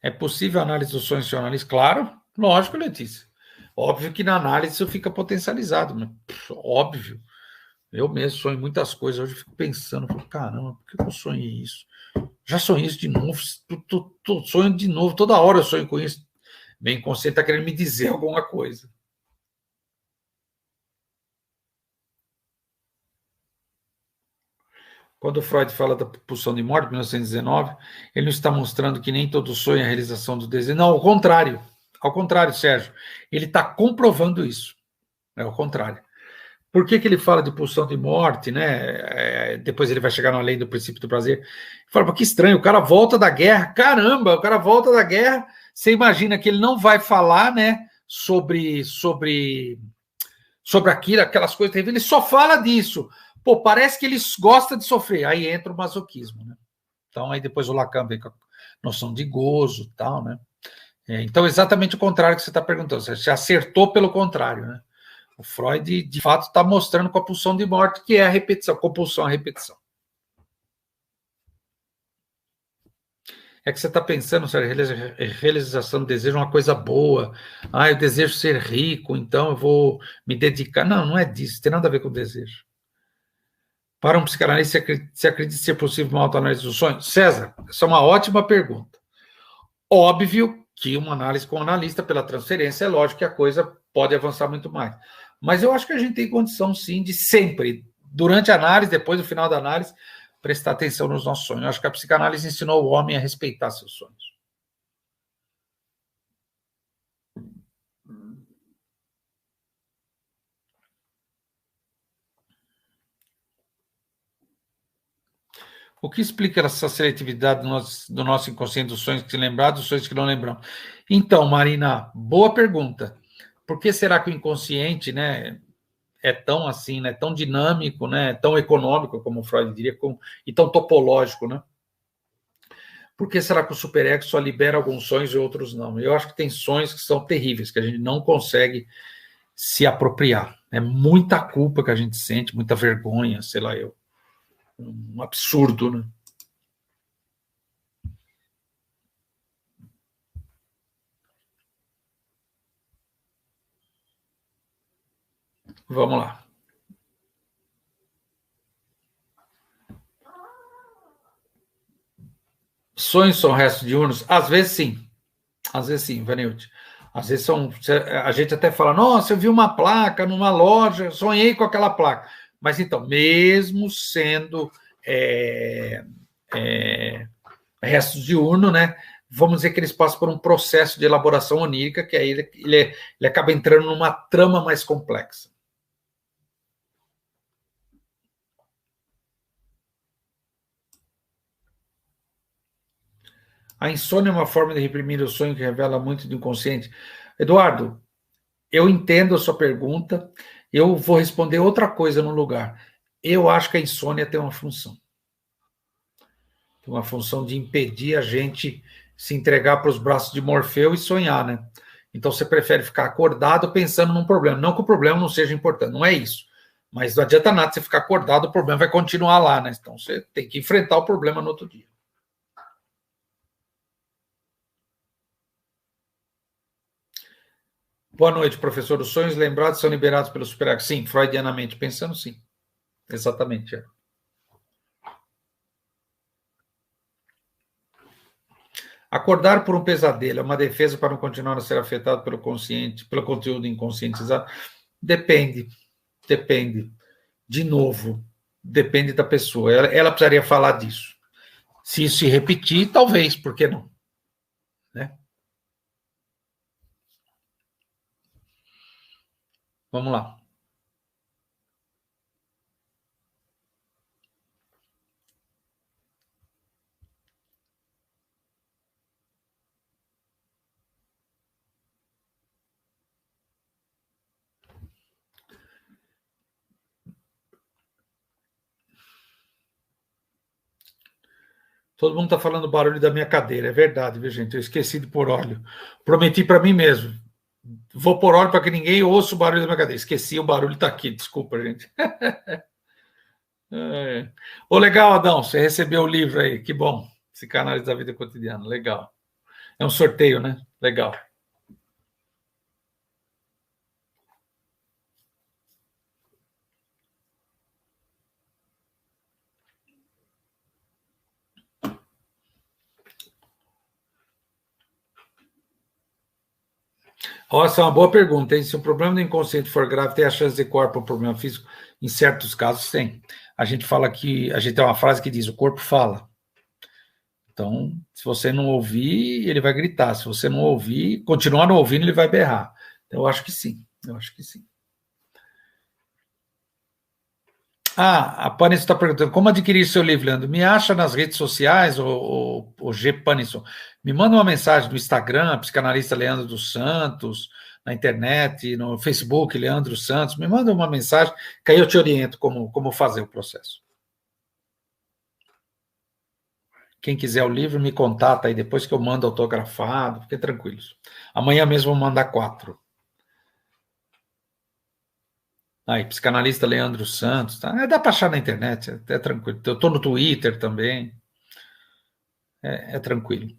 S2: É possível a análise dos sonhos racionais? Claro, lógico, Letícia. Óbvio que na análise isso fica potencializado, né? Óbvio. Eu mesmo sonho muitas coisas. Hoje eu fico pensando, caramba, por que eu sonhei isso? Já sonhei isso de novo, sonho de novo, toda hora eu sonho com isso. Bem inconsciente está querendo me dizer alguma coisa. Quando Freud fala da pulsão de morte, 1919, ele não está mostrando que nem todo sonho é a realização do desejo. Não, ao contrário. Ao contrário, Sérgio. Ele está comprovando isso. É ao contrário. Por que ele fala de pulsão de morte, né? Depois ele vai chegar na lei do princípio do prazer. Ele fala, que estranho, o cara volta da guerra. Caramba, o cara volta da guerra. Você imagina que ele não vai falar, né, sobre aquilo, aquelas coisas terríveis. Ele só fala disso. Pô, parece que ele gosta de sofrer. Aí entra o masoquismo, né? Então, aí depois o Lacan vem com a noção de gozo e tal, né? Então, exatamente o contrário que você está perguntando. Você acertou pelo contrário, né? O Freud, de fato, está mostrando com a pulsão de morte que é a repetição, compulsão à repetição. É que você está pensando, realização do desejo é uma coisa boa. Eu desejo ser rico, então eu vou me dedicar. Não, não é disso, tem nada a ver com o desejo. Para um psicanalista, você acredita ser possível uma autoanálise do sonho? César, essa é uma ótima pergunta. Óbvio que uma análise com analista pela transferência, é lógico que a coisa pode avançar muito mais. Mas eu acho que a gente tem condição, sim, de sempre, durante a análise, depois do final da análise, prestar atenção nos nossos sonhos. Eu acho que a psicanálise ensinou o homem a respeitar seus sonhos. O que explica essa seletividade do nosso inconsciente dos sonhos que se lembrar, dos sonhos que não lembramos? Então, Marina, boa pergunta. Por que será que o inconsciente, né, é tão assim, né, tão dinâmico, né, tão econômico, como o Freud diria, e tão topológico, né? Por que será que o superego só libera alguns sonhos e outros não? Eu acho que tem sonhos que são terríveis, que a gente não consegue se apropriar. É muita culpa que a gente sente, muita vergonha, sei lá eu. Um absurdo, né? Vamos lá. Sonhos são restos diurnos? Às vezes sim. Às vezes sim, Vanilde. Às vezes a gente até fala, nossa, eu vi uma placa numa loja, sonhei com aquela placa. Mas então, mesmo sendo restos diurnos, né? Vamos dizer que eles passam por um processo de elaboração onírica, que aí ele acaba entrando numa trama mais complexa. A insônia é uma forma de reprimir o sonho que revela muito do inconsciente. Eduardo, eu entendo a sua pergunta, eu vou responder outra coisa no lugar. Eu acho que a insônia tem uma função. Tem uma função de impedir a gente se entregar para os braços de Morfeu e sonhar, né? Então você prefere ficar acordado pensando num problema. Não que o problema não seja importante, não é isso. Mas não adianta nada você ficar acordado, o problema vai continuar lá, né? Então você tem que enfrentar o problema no outro dia. Boa noite, professor. Os sonhos lembrados são liberados pelo superego? Sim, freudianamente, pensando sim. Exatamente. Acordar por um pesadelo é uma defesa para não continuar a ser afetado pelo consciente, pelo conteúdo inconscientizado? Depende. De novo, depende da pessoa. Ela precisaria falar disso. Se isso se repetir, talvez, por que não? Né? Vamos lá. Todo mundo está falando barulho da minha cadeira. É verdade, viu, gente? Eu esqueci de pôr óleo. Prometi para mim mesmo. Vou pôr óleo para que ninguém ouça o barulho da minha cadeira. Esqueci, o barulho está aqui. Desculpa, gente. Ô, legal, Adão. Você recebeu o livro aí. Que bom. Psicanálise da vida cotidiana. Legal. É um sorteio, né? Legal. Essa é uma boa pergunta, hein? Se o problema do inconsciente for grave, tem a chance de corpo um problema físico? Em certos casos, tem. A gente fala que, a gente tem uma frase que diz, o corpo fala. Então, se você não ouvir, ele vai gritar. Se você não ouvir, continuar não ouvindo, ele vai berrar. Então, eu acho que sim. A Panisson está perguntando, como adquirir seu livro, Leandro? Me acha nas redes sociais, o G. Panisson. Me manda uma mensagem no Instagram, psicanalista Leandro dos Santos, na internet, no Facebook, Leandro Santos. Me manda uma mensagem, que aí eu te oriento como fazer o processo. Quem quiser o livro, me contata aí depois que eu mando autografado, fiquem tranquilos. Amanhã mesmo eu vou mandar 4. Aí, psicanalista Leandro Santos, tá? Dá para achar na internet, é tranquilo. Eu estou no Twitter também. É tranquilo.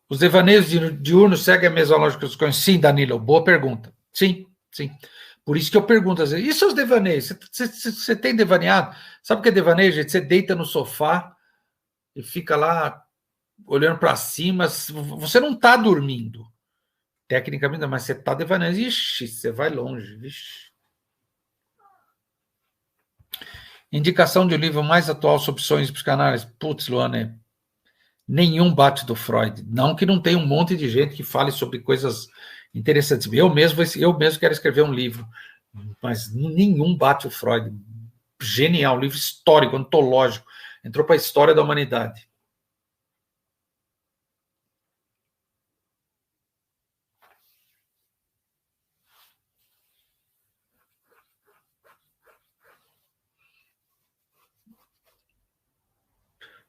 S2: Os devaneios diurnos seguem a mesma lógica dos sonhos? Sim, Danilo, boa pergunta. Sim. Por isso que eu pergunto às vezes, e seus devaneios? Você tem devaneado? Sabe o que é devaneio, gente? Você deita no sofá e fica lá olhando para cima. Você não está dormindo, tecnicamente, mas você está devaneando. Ixi, você vai longe. Vixe. Indicação de um livro mais atual sobre sonhos psicanálise. Putz, Luana, nenhum bate do Freud. Não que não tenha um monte de gente que fale sobre coisas interessantes. Eu mesmo quero escrever um livro, mas nenhum bate o Freud. Genial, livro histórico, antológico. Entrou para a história da humanidade.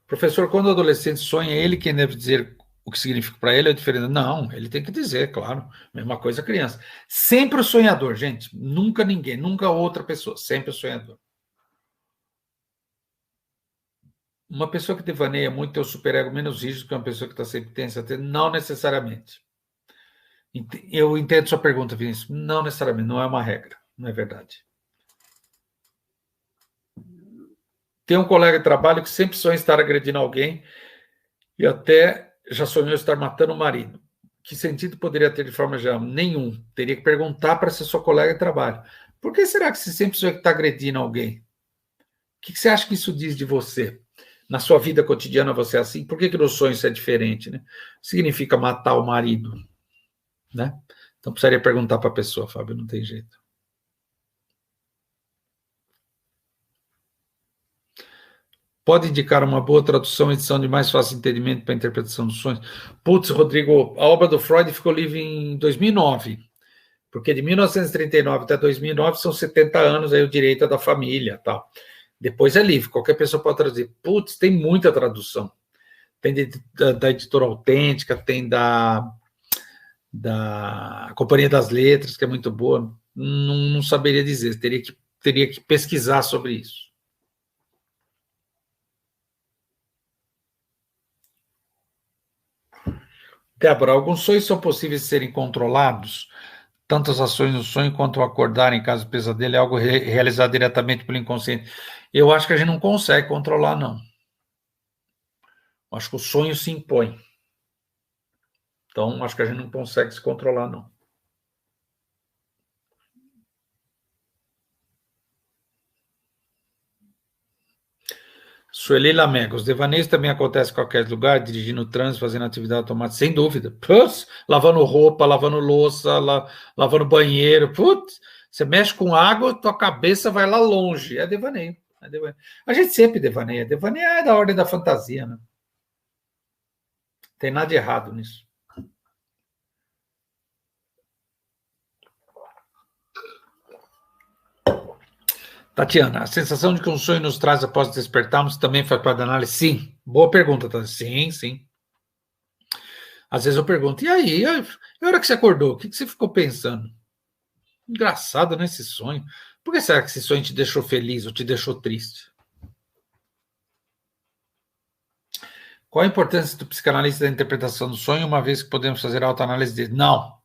S2: Professor, quando o adolescente sonha, é ele quem deve dizer o que significa para ele é diferente. Não, ele tem que dizer, claro. Mesma coisa a criança. Sempre o sonhador, gente. Nunca ninguém, nunca outra pessoa. Sempre o sonhador. Uma pessoa que devaneia muito tem o superego menos rígido que uma pessoa que está sempre tensa. Não necessariamente. Eu entendo sua pergunta, Vinícius. Não necessariamente, não é uma regra. Não é verdade. Tem um colega de trabalho que sempre sonha estar agredindo alguém e até já sonhou estar matando o marido. Que sentido poderia ter de forma geral? Nenhum. Teria que perguntar para ser sua colega de trabalho. Por que será que você sempre sonha que está agredindo alguém? O que você acha que isso diz de você? Na sua vida cotidiana você é assim? Por que no sonho isso é diferente? Né? Significa matar o marido. Né? Então precisaria perguntar para a pessoa, Fábio, não tem jeito. Pode indicar uma boa tradução, edição de mais fácil entendimento para a interpretação dos sonhos? Putz, Rodrigo, a obra do Freud ficou livre em 2009, porque de 1939 até 2009 são 70 anos aí o direito da família, tal. Depois é livre, qualquer pessoa pode traduzir. Putz, tem muita tradução. Tem da Editora Autêntica, tem da Companhia das Letras, que é muito boa. Não saberia dizer, teria que pesquisar sobre isso. Débora, alguns sonhos são possíveis de serem controlados? Tanto as ações no sonho quanto o acordar em caso de pesadelo é algo realizado diretamente pelo inconsciente. Eu acho que a gente não consegue controlar, não. Acho que o sonho se impõe. Então, acho que a gente não consegue se controlar, não. Sueli Lamego, os devaneios também acontecem em qualquer lugar, dirigindo o trânsito, fazendo atividade automática, sem dúvida. Putz, lavando roupa, lavando louça, lavando banheiro. Putz, você mexe com água, tua cabeça vai lá longe. É devaneio. É devaneio. A gente sempre devaneia. Devaneio é da ordem da fantasia, né? Tem nada de errado nisso. Tatiana, a sensação de que um sonho nos traz após despertarmos também faz parte da análise? Sim. Boa pergunta, Tatiana. Sim, sim. Às vezes eu pergunto, e aí? A hora que você acordou, o que você ficou pensando? Engraçado, né, esse sonho. Por que será que esse sonho te deixou feliz ou te deixou triste? Qual a importância do psicanalista da interpretação do sonho, uma vez que podemos fazer autoanálise dele? Não.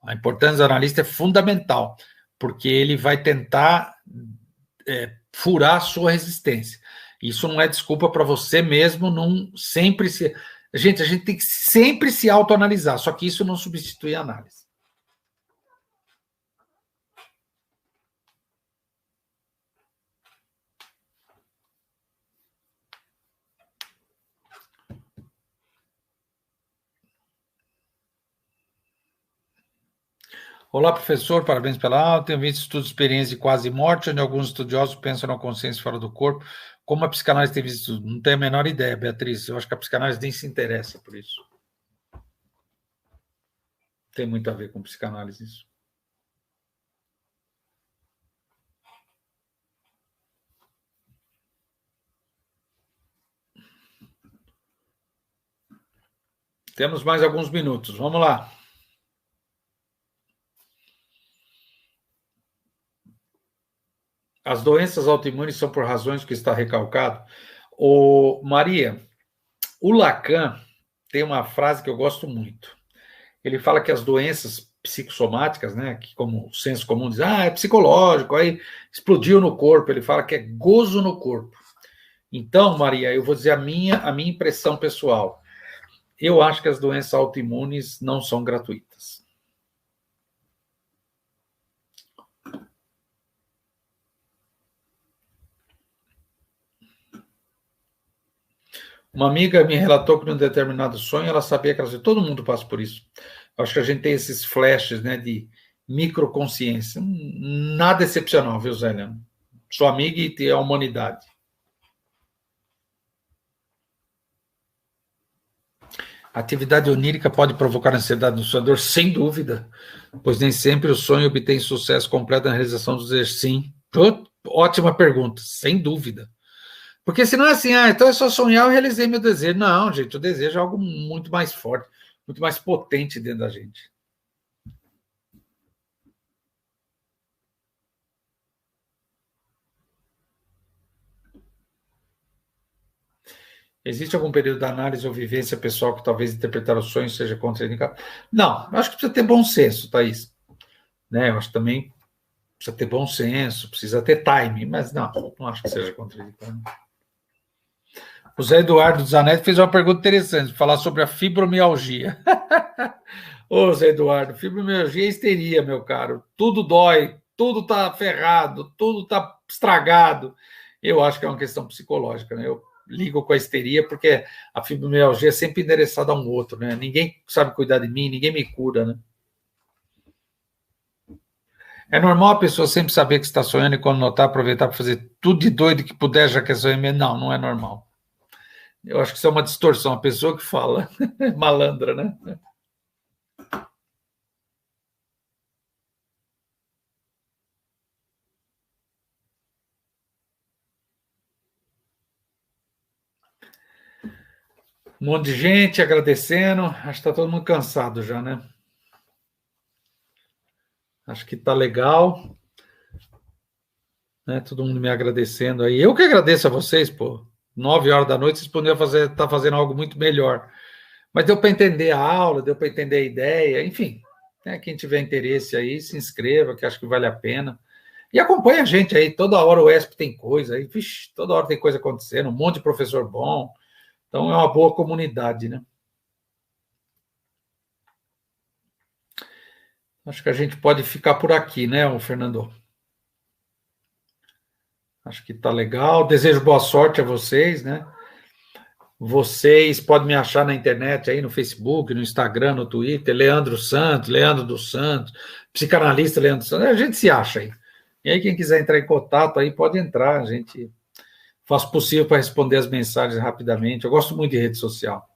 S2: A importância do analista é fundamental, porque ele vai tentar furar a sua resistência. Isso não é desculpa para você mesmo não sempre se... a gente tem que sempre se autoanalisar, só que isso não substitui a análise. Olá, professor, parabéns pela aula. Tenho visto estudos de experiência de quase morte, onde alguns estudiosos pensam na consciência fora do corpo. Como a psicanálise tem visto tudo? Não tenho a menor ideia, Beatriz. Eu acho que a psicanálise nem se interessa por isso. Tem muito a ver com psicanálise isso. Temos mais alguns minutos. Vamos lá. As doenças autoimunes são por razões que está recalcado. Maria, o Lacan tem uma frase que eu gosto muito. Ele fala que as doenças psicossomáticas, né, que como o senso comum diz, é psicológico, aí explodiu no corpo. Ele fala que é gozo no corpo. Então, Maria, eu vou dizer a minha impressão pessoal. Eu acho que as doenças autoimunes não são gratuitas. Uma amiga me relatou que num determinado sonho ela sabia que todo mundo passa por isso. Eu acho que a gente tem esses flashes, né, de microconsciência. Nada excepcional, viu, Zélia? Sou amiga e tem a humanidade. A atividade onírica pode provocar ansiedade no sonhador? Sem dúvida, pois nem sempre o sonho obtém sucesso completo na realização dos desejos. Sim. Ótima pergunta, sem dúvida. Porque senão é assim, então é só sonhar, eu realizei meu desejo. Não, gente, o desejo é algo muito mais forte, muito mais potente dentro da gente. Existe algum período da análise ou vivência pessoal que talvez interpretar o sonho seja contraindicado? Não, acho que precisa ter bom senso, Thaís. Né? Eu acho que também precisa ter bom senso, precisa ter time, mas não acho que seja contraindicado. O Zé Eduardo Zanetti fez uma pergunta interessante, falar sobre a fibromialgia. Ô, Zé Eduardo, fibromialgia é histeria, meu caro. Tudo dói, tudo tá ferrado, tudo tá estragado. Eu acho que é uma questão psicológica, né? Eu ligo com a histeria porque a fibromialgia é sempre endereçada a um outro, né? Ninguém sabe cuidar de mim, ninguém me cura, né? É normal a pessoa sempre saber que está sonhando e quando notar, aproveitar para fazer tudo de doido que puder, já que é sonhando. Não é normal. Eu acho que isso é uma distorção. A pessoa que fala malandra, né? Um monte de gente agradecendo. Acho que está todo mundo cansado já, né? Acho que está legal. Né? Todo mundo me agradecendo aí. Eu que agradeço a vocês, pô. 9 horas da noite, vocês poderiam estar fazendo algo muito melhor. Mas deu para entender a aula, deu para entender a ideia, enfim. Né? Quem tiver interesse aí, se inscreva, que acho que vale a pena. E acompanha a gente aí, toda hora o ESP tem coisa aí, vixe, toda hora tem coisa acontecendo, um monte de professor bom. Então é uma boa comunidade, né? Acho que a gente pode ficar por aqui, né, Fernando? Acho que tá legal. Desejo boa sorte a vocês, né? Vocês podem me achar na internet aí, no Facebook, no Instagram, no Twitter, Leandro Santos, Leandro dos Santos, psicanalista Leandro Santos, a gente se acha aí. E aí, quem quiser entrar em contato aí, pode entrar, a gente faz o possível para responder as mensagens rapidamente. Eu gosto muito de rede social.